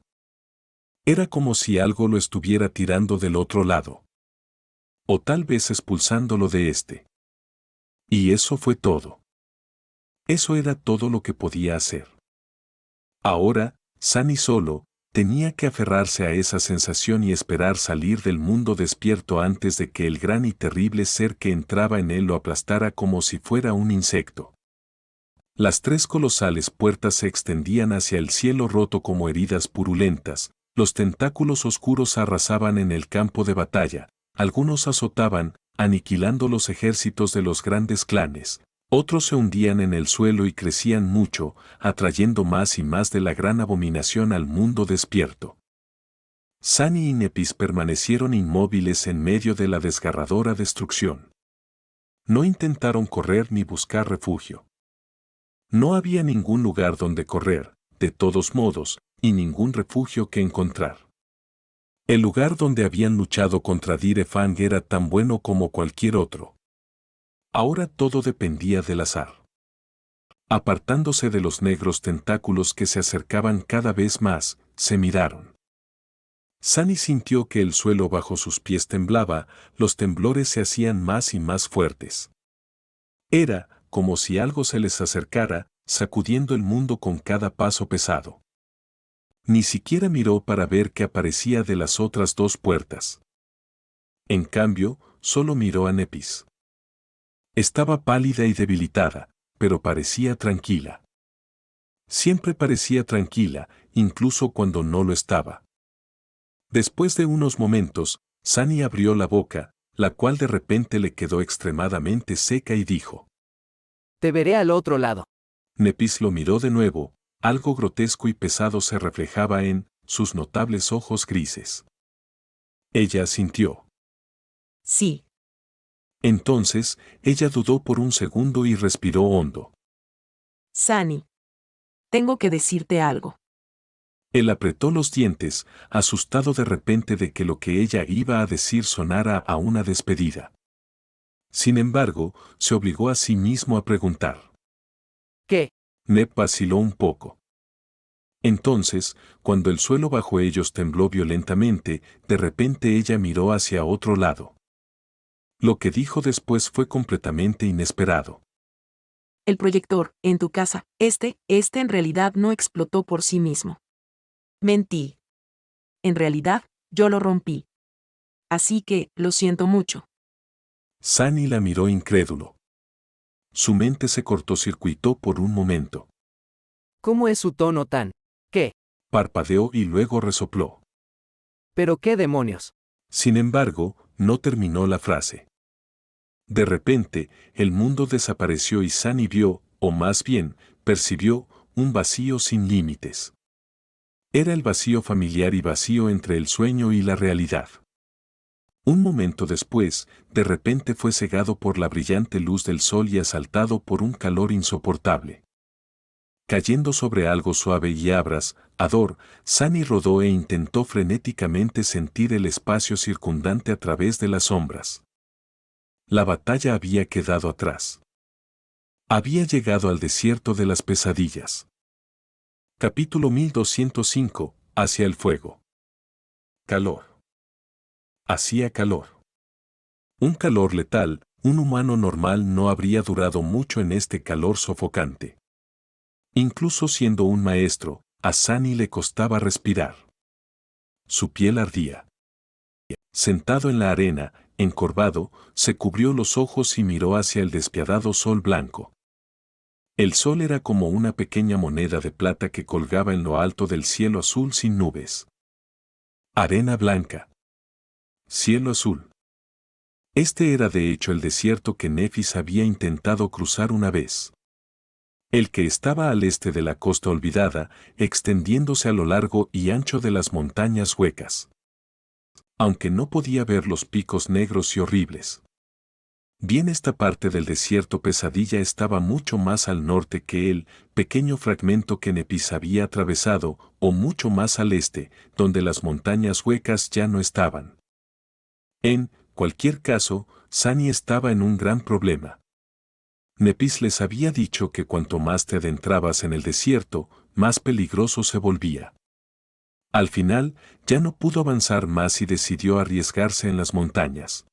Era como si algo lo estuviera tirando del otro lado. O tal vez expulsándolo de este. Y eso fue todo. Eso era todo lo que podía hacer. Ahora, Sunny solo, tenía que aferrarse a esa sensación y esperar salir del mundo despierto antes de que el gran y terrible ser que entraba en él lo aplastara como si fuera un insecto. Las tres colosales puertas se extendían hacia el cielo roto como heridas purulentas, los tentáculos oscuros arrasaban en el campo de batalla, algunos azotaban, aniquilando los ejércitos de los grandes clanes, otros se hundían en el suelo y crecían mucho, atrayendo más y más de la gran abominación al mundo despierto. Sunny y Nepis permanecieron inmóviles en medio de la desgarradora destrucción. No intentaron correr ni buscar refugio. No había ningún lugar donde correr, de todos modos, y ningún refugio que encontrar. El lugar donde habían luchado contra Dire Fang era tan bueno como cualquier otro. Ahora todo dependía del azar. Apartándose de los negros tentáculos que se acercaban cada vez más, se miraron. Sunny sintió que el suelo bajo sus pies temblaba, los temblores se hacían más y más fuertes. Era como si algo se les acercara, sacudiendo el mundo con cada paso pesado. Ni siquiera miró para ver qué aparecía de las otras dos puertas. En cambio, solo miró a Nepis. Estaba pálida y debilitada, pero parecía tranquila. Siempre parecía tranquila, incluso cuando no lo estaba. Después de unos momentos, Sunny abrió la boca, la cual de repente le quedó extremadamente seca y dijo: Te veré al otro lado. Nepis lo miró de nuevo, algo grotesco y pesado se reflejaba en sus notables ojos grises. Ella asintió. Sí. Entonces, ella dudó por un segundo y respiró hondo. Sunny. Tengo que decirte algo. Él apretó los dientes, asustado de repente de que lo que ella iba a decir sonara a una despedida. Sin embargo, se obligó a sí mismo a preguntar. ¿Qué? Nep vaciló un poco. Entonces, cuando el suelo bajo ellos tembló violentamente, de repente ella miró hacia otro lado. Lo que dijo después fue completamente inesperado. El proyector, en tu casa, este en realidad no explotó por sí mismo. Mentí. En realidad, yo lo rompí. Así que, lo siento mucho. Sunny la miró incrédulo. Su mente se cortocircuitó por un momento. ¿Cómo es su tono tan? ¿Qué? Parpadeó y luego resopló. ¿Pero qué demonios? Sin embargo, no terminó la frase. De repente, el mundo desapareció y Sunny vio, o más bien, percibió, un vacío sin límites. Era el vacío familiar y vacío entre el sueño y la realidad. Un momento después, de repente fue cegado por la brillante luz del sol y asaltado por un calor insoportable. Cayendo sobre algo suave y abrasador, Sunny rodó e intentó frenéticamente sentir el espacio circundante a través de las sombras. La batalla había quedado atrás. Había llegado al desierto de las pesadillas. Capítulo 1205, hacia el fuego. Calor. Hacía calor. Un calor letal, un humano normal no habría durado mucho en este calor sofocante. Incluso siendo un maestro, a Sunny le costaba respirar. Su piel ardía. Sentado en la arena, encorvado, se cubrió los ojos y miró hacia el despiadado sol blanco. El sol era como una pequeña moneda de plata que colgaba en lo alto del cielo azul sin nubes. Arena blanca. Cielo azul. Este era de hecho el desierto que Nefis había intentado cruzar una vez. El que estaba al este de la costa olvidada, extendiéndose a lo largo y ancho de las montañas huecas. Aunque no podía ver los picos negros y horribles. Bien, esta parte del desierto pesadilla estaba mucho más al norte que el pequeño fragmento que Nefis había atravesado, o mucho más al este, donde las montañas huecas ya no estaban. En cualquier caso, Sani estaba en un gran problema. Nefis les había dicho que cuanto más te adentrabas en el desierto, más peligroso se volvía. Al final, ya no pudo avanzar más y decidió arriesgarse en las montañas.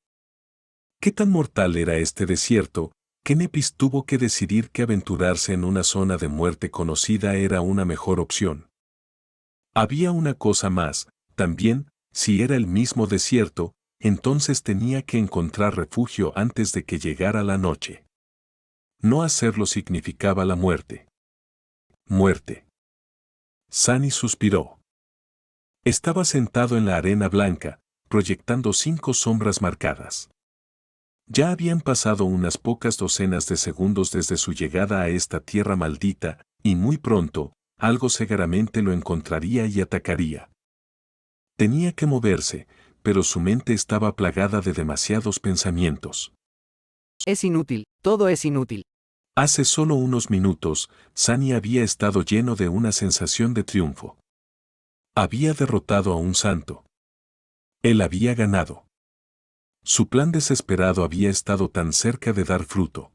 ¿Qué tan mortal era este desierto, que Nefis tuvo que decidir que aventurarse en una zona de muerte conocida era una mejor opción? Había una cosa más, también, si era el mismo desierto, entonces tenía que encontrar refugio antes de que llegara la noche. No hacerlo significaba la muerte. Muerte. Sani suspiró. Estaba sentado en la arena blanca, proyectando 5 sombras marcadas. Ya habían pasado unas pocas docenas de segundos desde su llegada a esta tierra maldita, y muy pronto, algo seguramente lo encontraría y atacaría. Tenía que moverse, pero su mente estaba plagada de demasiados pensamientos. Es inútil, todo es inútil. Hace solo unos minutos, Sani había estado lleno de una sensación de triunfo. Había derrotado a un santo. Él había ganado. Su plan desesperado había estado tan cerca de dar fruto.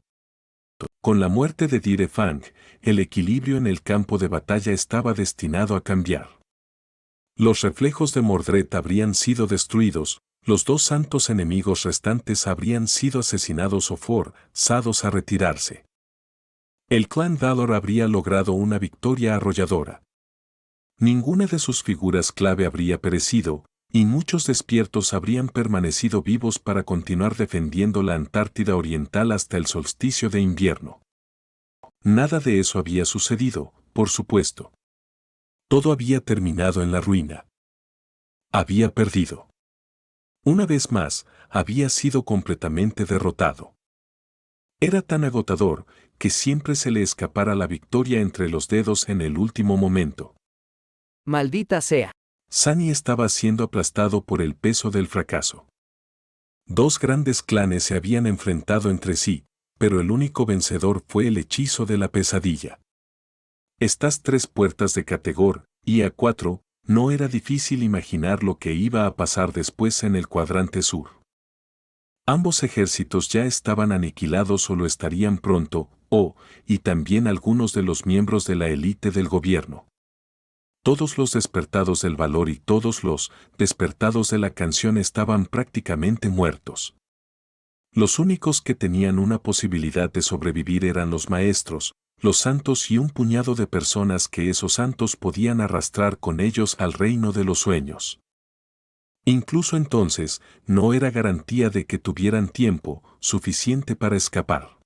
Con la muerte de Dire Fang, el equilibrio en el campo de batalla estaba destinado a cambiar. Los reflejos de Mordred habrían sido destruidos, los 2 santos enemigos restantes habrían sido asesinados o forzados a retirarse. El clan Valor habría logrado una victoria arrolladora. Ninguna de sus figuras clave habría perecido, y muchos despiertos habrían permanecido vivos para continuar defendiendo la Antártida Oriental hasta el solsticio de invierno. Nada de eso había sucedido, por supuesto. Todo había terminado en la ruina. Había perdido. Una vez más, había sido completamente derrotado. Era tan agotador que siempre se le escapara la victoria entre los dedos en el último momento. Maldita sea. Sani estaba siendo aplastado por el peso del fracaso. 2 grandes clanes se habían enfrentado entre sí, pero el único vencedor fue el hechizo de la pesadilla. Estas 3 puertas de Categor y A4, no era difícil imaginar lo que iba a pasar después en el cuadrante sur. Ambos ejércitos ya estaban aniquilados o lo estarían pronto, y también algunos de los miembros de la élite del gobierno. Todos los despertados del valor y todos los despertados de la canción estaban prácticamente muertos. Los únicos que tenían una posibilidad de sobrevivir eran los maestros, los santos y un puñado de personas que esos santos podían arrastrar con ellos al reino de los sueños. Incluso entonces, no era garantía de que tuvieran tiempo suficiente para escapar.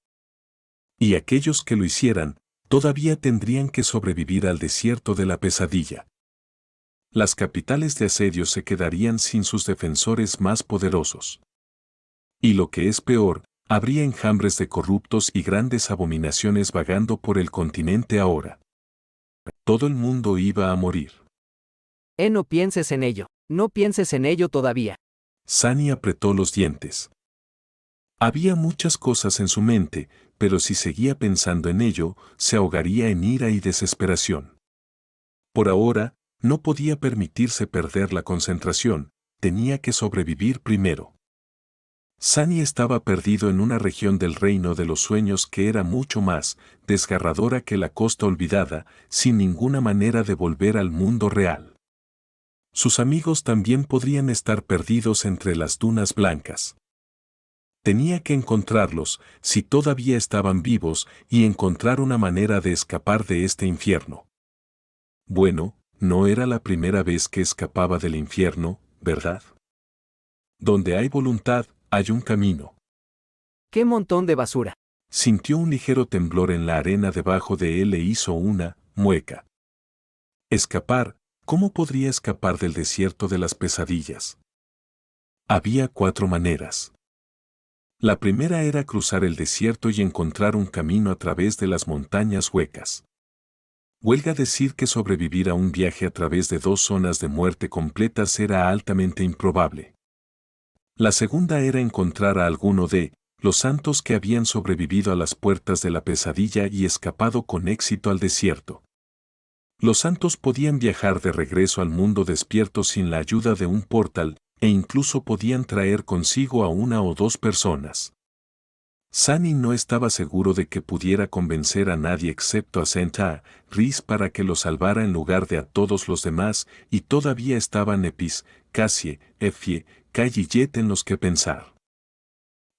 Y aquellos que lo hicieran, todavía tendrían que sobrevivir al desierto de la pesadilla. Las capitales de asedio se quedarían sin sus defensores más poderosos. Y lo que es peor, habría enjambres de corruptos y grandes abominaciones vagando por el continente ahora. Todo el mundo iba a morir. No pienses en ello, no pienses en ello todavía. Sani apretó los dientes. Había muchas cosas en su mente, pero si seguía pensando en ello, se ahogaría en ira y desesperación. Por ahora, no podía permitirse perder la concentración, tenía que sobrevivir primero. Sani estaba perdido en una región del reino de los sueños que era mucho más desgarradora que la costa olvidada, sin ninguna manera de volver al mundo real. Sus amigos también podrían estar perdidos entre las dunas blancas. Tenía que encontrarlos, si todavía estaban vivos, y encontrar una manera de escapar de este infierno. Bueno, no era la primera vez que escapaba del infierno, ¿verdad? Donde hay voluntad, hay un camino. ¡Qué montón de basura! Sintió un ligero temblor en la arena debajo de él e hizo una mueca. Escapar, ¿Cómo podría escapar del desierto de las pesadillas? Había 4 maneras. La primera era cruzar el desierto y encontrar un camino a través de las montañas huecas. Huelga decir que sobrevivir a un viaje a través de 2 zonas de muerte completas era altamente improbable. La segunda era encontrar a alguno de los santos que habían sobrevivido a las puertas de la pesadilla y escapado con éxito al desierto. Los santos podían viajar de regreso al mundo despierto sin la ayuda de un portal, e incluso podían traer consigo a 1 o 2 personas. Sunny no estaba seguro de que pudiera convencer a nadie excepto a Santa Rhys para que lo salvara en lugar de a todos los demás, y todavía estaban Epis, Cassie, Effie, Kai y Jet en los que pensar.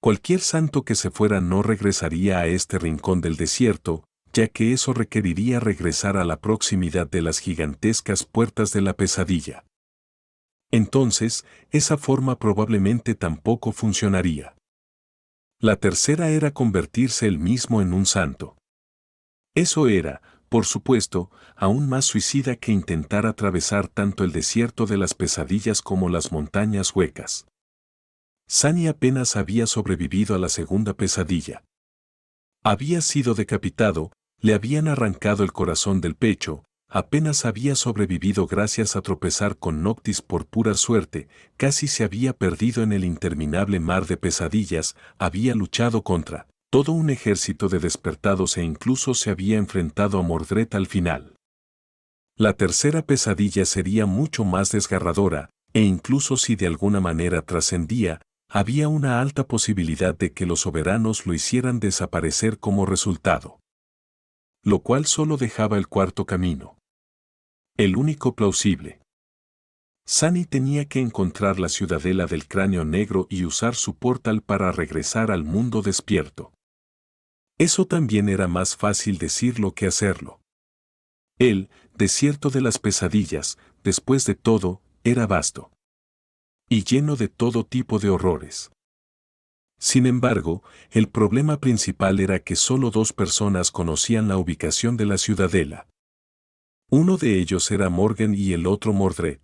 Cualquier santo que se fuera no regresaría a este rincón del desierto, ya que eso requeriría regresar a la proximidad de las gigantescas puertas de la pesadilla. Entonces, esa forma probablemente tampoco funcionaría. La tercera era convertirse él mismo en un santo. Eso era, por supuesto, aún más suicida que intentar atravesar tanto el desierto de las pesadillas como las montañas huecas. Sunny apenas había sobrevivido a la segunda pesadilla. Había sido decapitado, le habían arrancado el corazón del pecho, apenas había sobrevivido gracias a tropezar con Noctis por pura suerte, casi se había perdido en el interminable mar de pesadillas, había luchado contra todo un ejército de despertados e incluso se había enfrentado a Mordred al final. La tercera pesadilla sería mucho más desgarradora, e incluso si de alguna manera trascendía, había una alta posibilidad de que los soberanos lo hicieran desaparecer como resultado. Lo cual solo dejaba el cuarto camino. El único plausible. Sunny tenía que encontrar la ciudadela del cráneo negro y usar su portal para regresar al mundo despierto. Eso también era más fácil decirlo que hacerlo. El desierto de las pesadillas, después de todo, era vasto. Y lleno de todo tipo de horrores. Sin embargo, el problema principal era que solo 2 personas conocían la ubicación de la ciudadela. Uno de ellos era Morgan y el otro Mordred.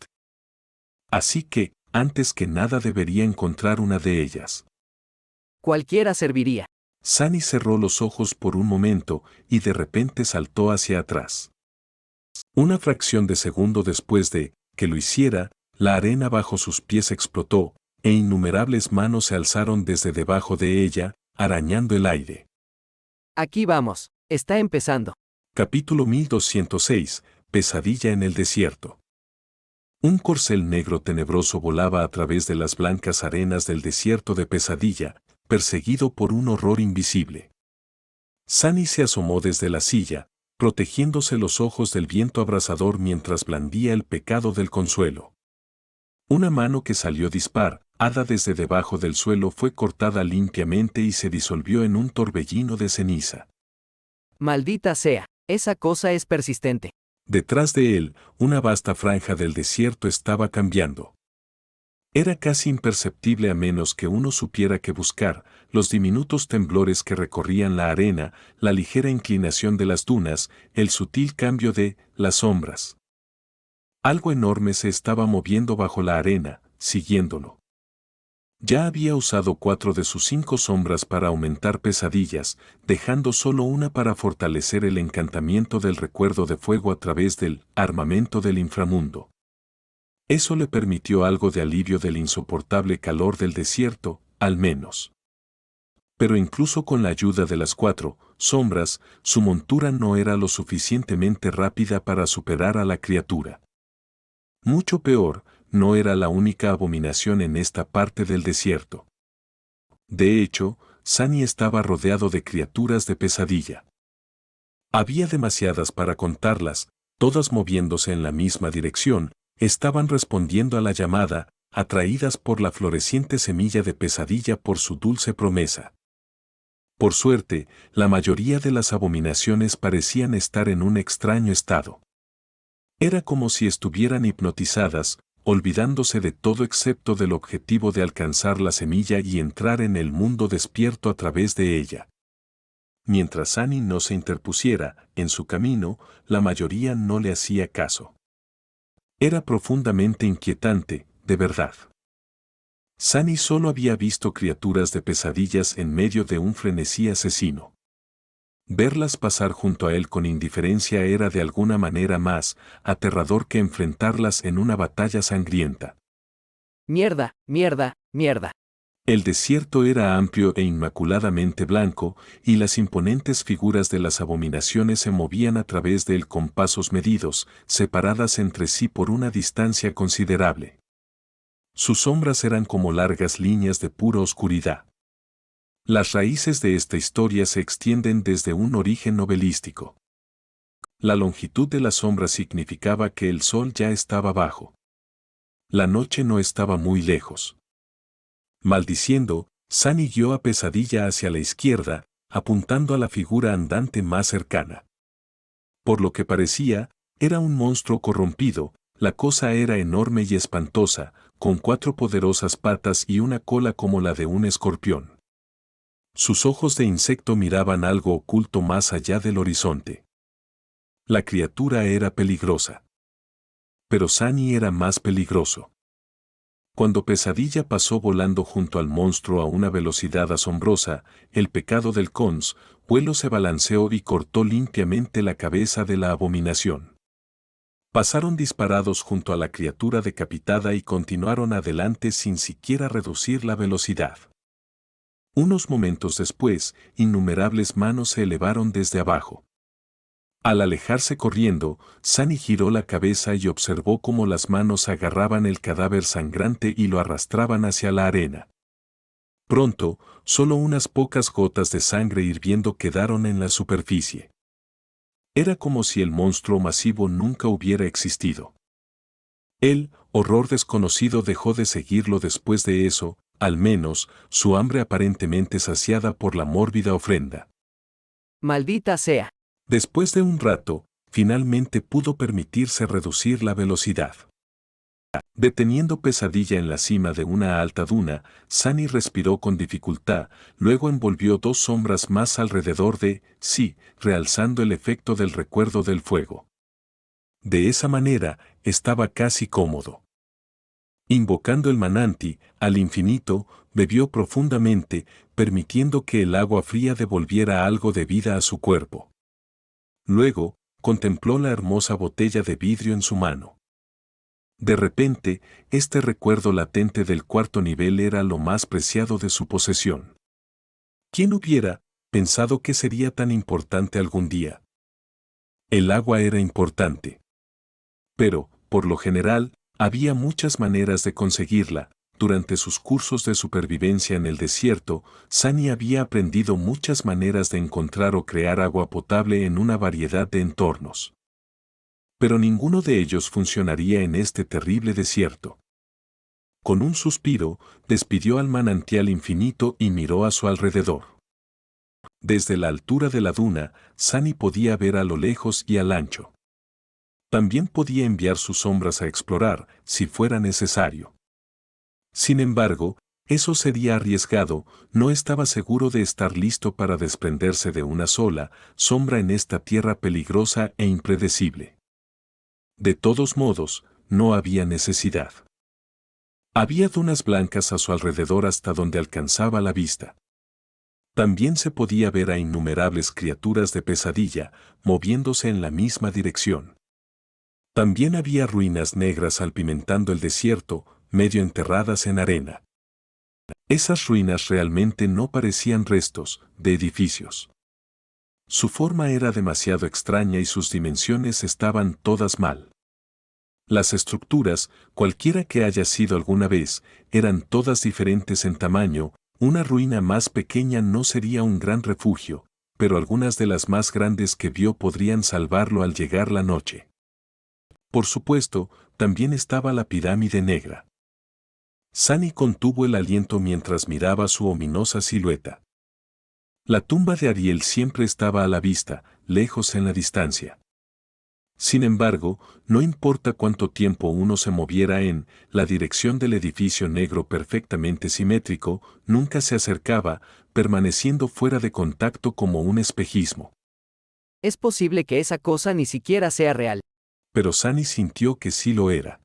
Así que, antes que nada debería encontrar una de ellas. Cualquiera serviría. Sunny cerró los ojos por un momento y de repente saltó hacia atrás. Una fracción de segundo después de que lo hiciera, la arena bajo sus pies explotó, e innumerables manos se alzaron desde debajo de ella, arañando el aire. Aquí vamos, está empezando. Capítulo 1206, Pesadilla en el desierto. Un corcel negro tenebroso volaba a través de las blancas arenas del desierto de Pesadilla, perseguido por un horror invisible. Sunny se asomó desde la silla, protegiéndose los ojos del viento abrasador mientras blandía el pecado del consuelo. Una mano que salió disparada desde debajo del suelo fue cortada limpiamente y se disolvió en un torbellino de ceniza. Maldita sea, esa cosa es persistente. Detrás de él, una vasta franja del desierto estaba cambiando. Era casi imperceptible a menos que uno supiera qué buscar, los diminutos temblores que recorrían la arena, la ligera inclinación de las dunas, el sutil cambio de las sombras. Algo enorme se estaba moviendo bajo la arena, siguiéndolo. Ya había usado 4 de sus 5 sombras para aumentar pesadillas, dejando solo una para fortalecer el encantamiento del recuerdo de fuego a través del armamento del inframundo. Eso le permitió algo de alivio del insoportable calor del desierto, al menos. Pero incluso con la ayuda de las 4 sombras, su montura no era lo suficientemente rápida para superar a la criatura. Mucho peor, no era la única abominación en esta parte del desierto. De hecho, Sunny estaba rodeado de criaturas de pesadilla. Había demasiadas para contarlas, todas moviéndose en la misma dirección, estaban respondiendo a la llamada, atraídas por la floreciente semilla de pesadilla por su dulce promesa. Por suerte, la mayoría de las abominaciones parecían estar en un extraño estado. Era como si estuvieran hipnotizadas, olvidándose de todo excepto del objetivo de alcanzar la semilla y entrar en el mundo despierto a través de ella. Mientras Sunny no se interpusiera en su camino, la mayoría no le hacía caso. Era profundamente inquietante, de verdad. Sunny solo había visto criaturas de pesadillas en medio de un frenesí asesino. Verlas pasar junto a él con indiferencia era de alguna manera más aterrador que enfrentarlas en una batalla sangrienta. Mierda, mierda, mierda. El desierto era amplio e inmaculadamente blanco, y las imponentes figuras de las abominaciones se movían a través de él con pasos medidos, separadas entre sí por una distancia considerable. Sus sombras eran como largas líneas de pura oscuridad. Las raíces de esta historia se extienden desde un origen novelístico. La longitud de la sombra significaba que el sol ya estaba bajo. La noche no estaba muy lejos. Maldiciendo, Sunny guió a Pesadilla hacia la izquierda, apuntando a la figura andante más cercana. Por lo que parecía, era un monstruo corrompido. La cosa era enorme y espantosa, con 4 poderosas patas y una cola como la de un escorpión. Sus ojos de insecto miraban algo oculto más allá del horizonte. La criatura era peligrosa. Pero Sunny era más peligroso. Cuando Pesadilla pasó volando junto al monstruo a una velocidad asombrosa, el pecado del consuelo se balanceó y cortó limpiamente la cabeza de la abominación. Pasaron disparados junto a la criatura decapitada y continuaron adelante sin siquiera reducir la velocidad. Unos momentos después, innumerables manos se elevaron desde abajo. Al alejarse corriendo, Sunny giró la cabeza y observó cómo las manos agarraban el cadáver sangrante y lo arrastraban hacia la arena. Pronto, solo unas pocas gotas de sangre hirviendo quedaron en la superficie. Era como si el monstruo masivo nunca hubiera existido. El horror desconocido dejó de seguirlo después de eso, al menos, su hambre aparentemente saciada por la mórbida ofrenda. Maldita sea. Después de un rato, finalmente pudo permitirse reducir la velocidad. Deteniendo Pesadilla en la cima de una alta duna, Sunny respiró con dificultad, luego envolvió 2 sombras más alrededor de sí, realzando el efecto del recuerdo del fuego. De esa manera, estaba casi cómodo. Invocando el mananti, al infinito, bebió profundamente, permitiendo que el agua fría devolviera algo de vida a su cuerpo. Luego, contempló la hermosa botella de vidrio en su mano. De repente, este recuerdo latente del 4º nivel era lo más preciado de su posesión. ¿Quién hubiera pensado que sería tan importante algún día? El agua era importante. Pero, por lo general, había muchas maneras de conseguirla. Durante sus cursos de supervivencia en el desierto, Sunny había aprendido muchas maneras de encontrar o crear agua potable en una variedad de entornos. Pero ninguno de ellos funcionaría en este terrible desierto. Con un suspiro, despidió al manantial infinito y miró a su alrededor. Desde la altura de la duna, Sunny podía ver a lo lejos y al ancho. También podía enviar sus sombras a explorar, si fuera necesario. Sin embargo, eso sería arriesgado, no estaba seguro de estar listo para desprenderse de una sola sombra en esta tierra peligrosa e impredecible. De todos modos, no había necesidad. Había dunas blancas a su alrededor hasta donde alcanzaba la vista. También se podía ver a innumerables criaturas de Pesadilla, moviéndose en la misma dirección. También había ruinas negras salpimentando el desierto, medio enterradas en arena. Esas ruinas realmente no parecían restos de edificios. Su forma era demasiado extraña y sus dimensiones estaban todas mal. Las estructuras, cualquiera que haya sido alguna vez, eran todas diferentes en tamaño. Una ruina más pequeña no sería un gran refugio, pero algunas de las más grandes que vio podrían salvarlo al llegar la noche. Por supuesto, también estaba la pirámide negra. Sunny contuvo el aliento mientras miraba su ominosa silueta. La tumba de Ariel siempre estaba a la vista, lejos en la distancia. Sin embargo, no importa cuánto tiempo uno se moviera en la dirección del edificio negro perfectamente simétrico, nunca se acercaba, permaneciendo fuera de contacto como un espejismo. Es posible que esa cosa ni siquiera sea real. Pero Sunny sintió que sí lo era.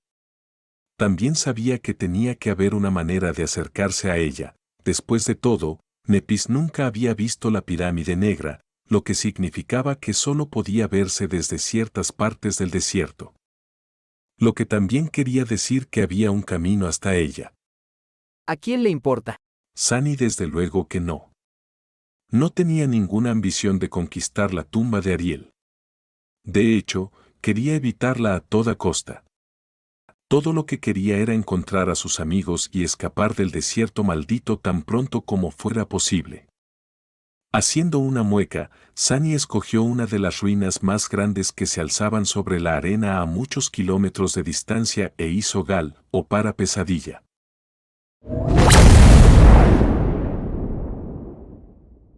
También sabía que tenía que haber una manera de acercarse a ella. Después de todo, Nepis nunca había visto la pirámide negra, lo que significaba que solo podía verse desde ciertas partes del desierto. Lo que también quería decir que había un camino hasta ella. ¿A quién le importa? Sunny desde luego que no. No tenía ninguna ambición de conquistar la tumba de Ariel. De hecho, quería evitarla a toda costa. Todo lo que quería era encontrar a sus amigos y escapar del desierto maldito tan pronto como fuera posible. Haciendo una mueca, Sunny escogió una de las ruinas más grandes que se alzaban sobre la arena a muchos kilómetros de distancia e hizo gal, o para pesadilla.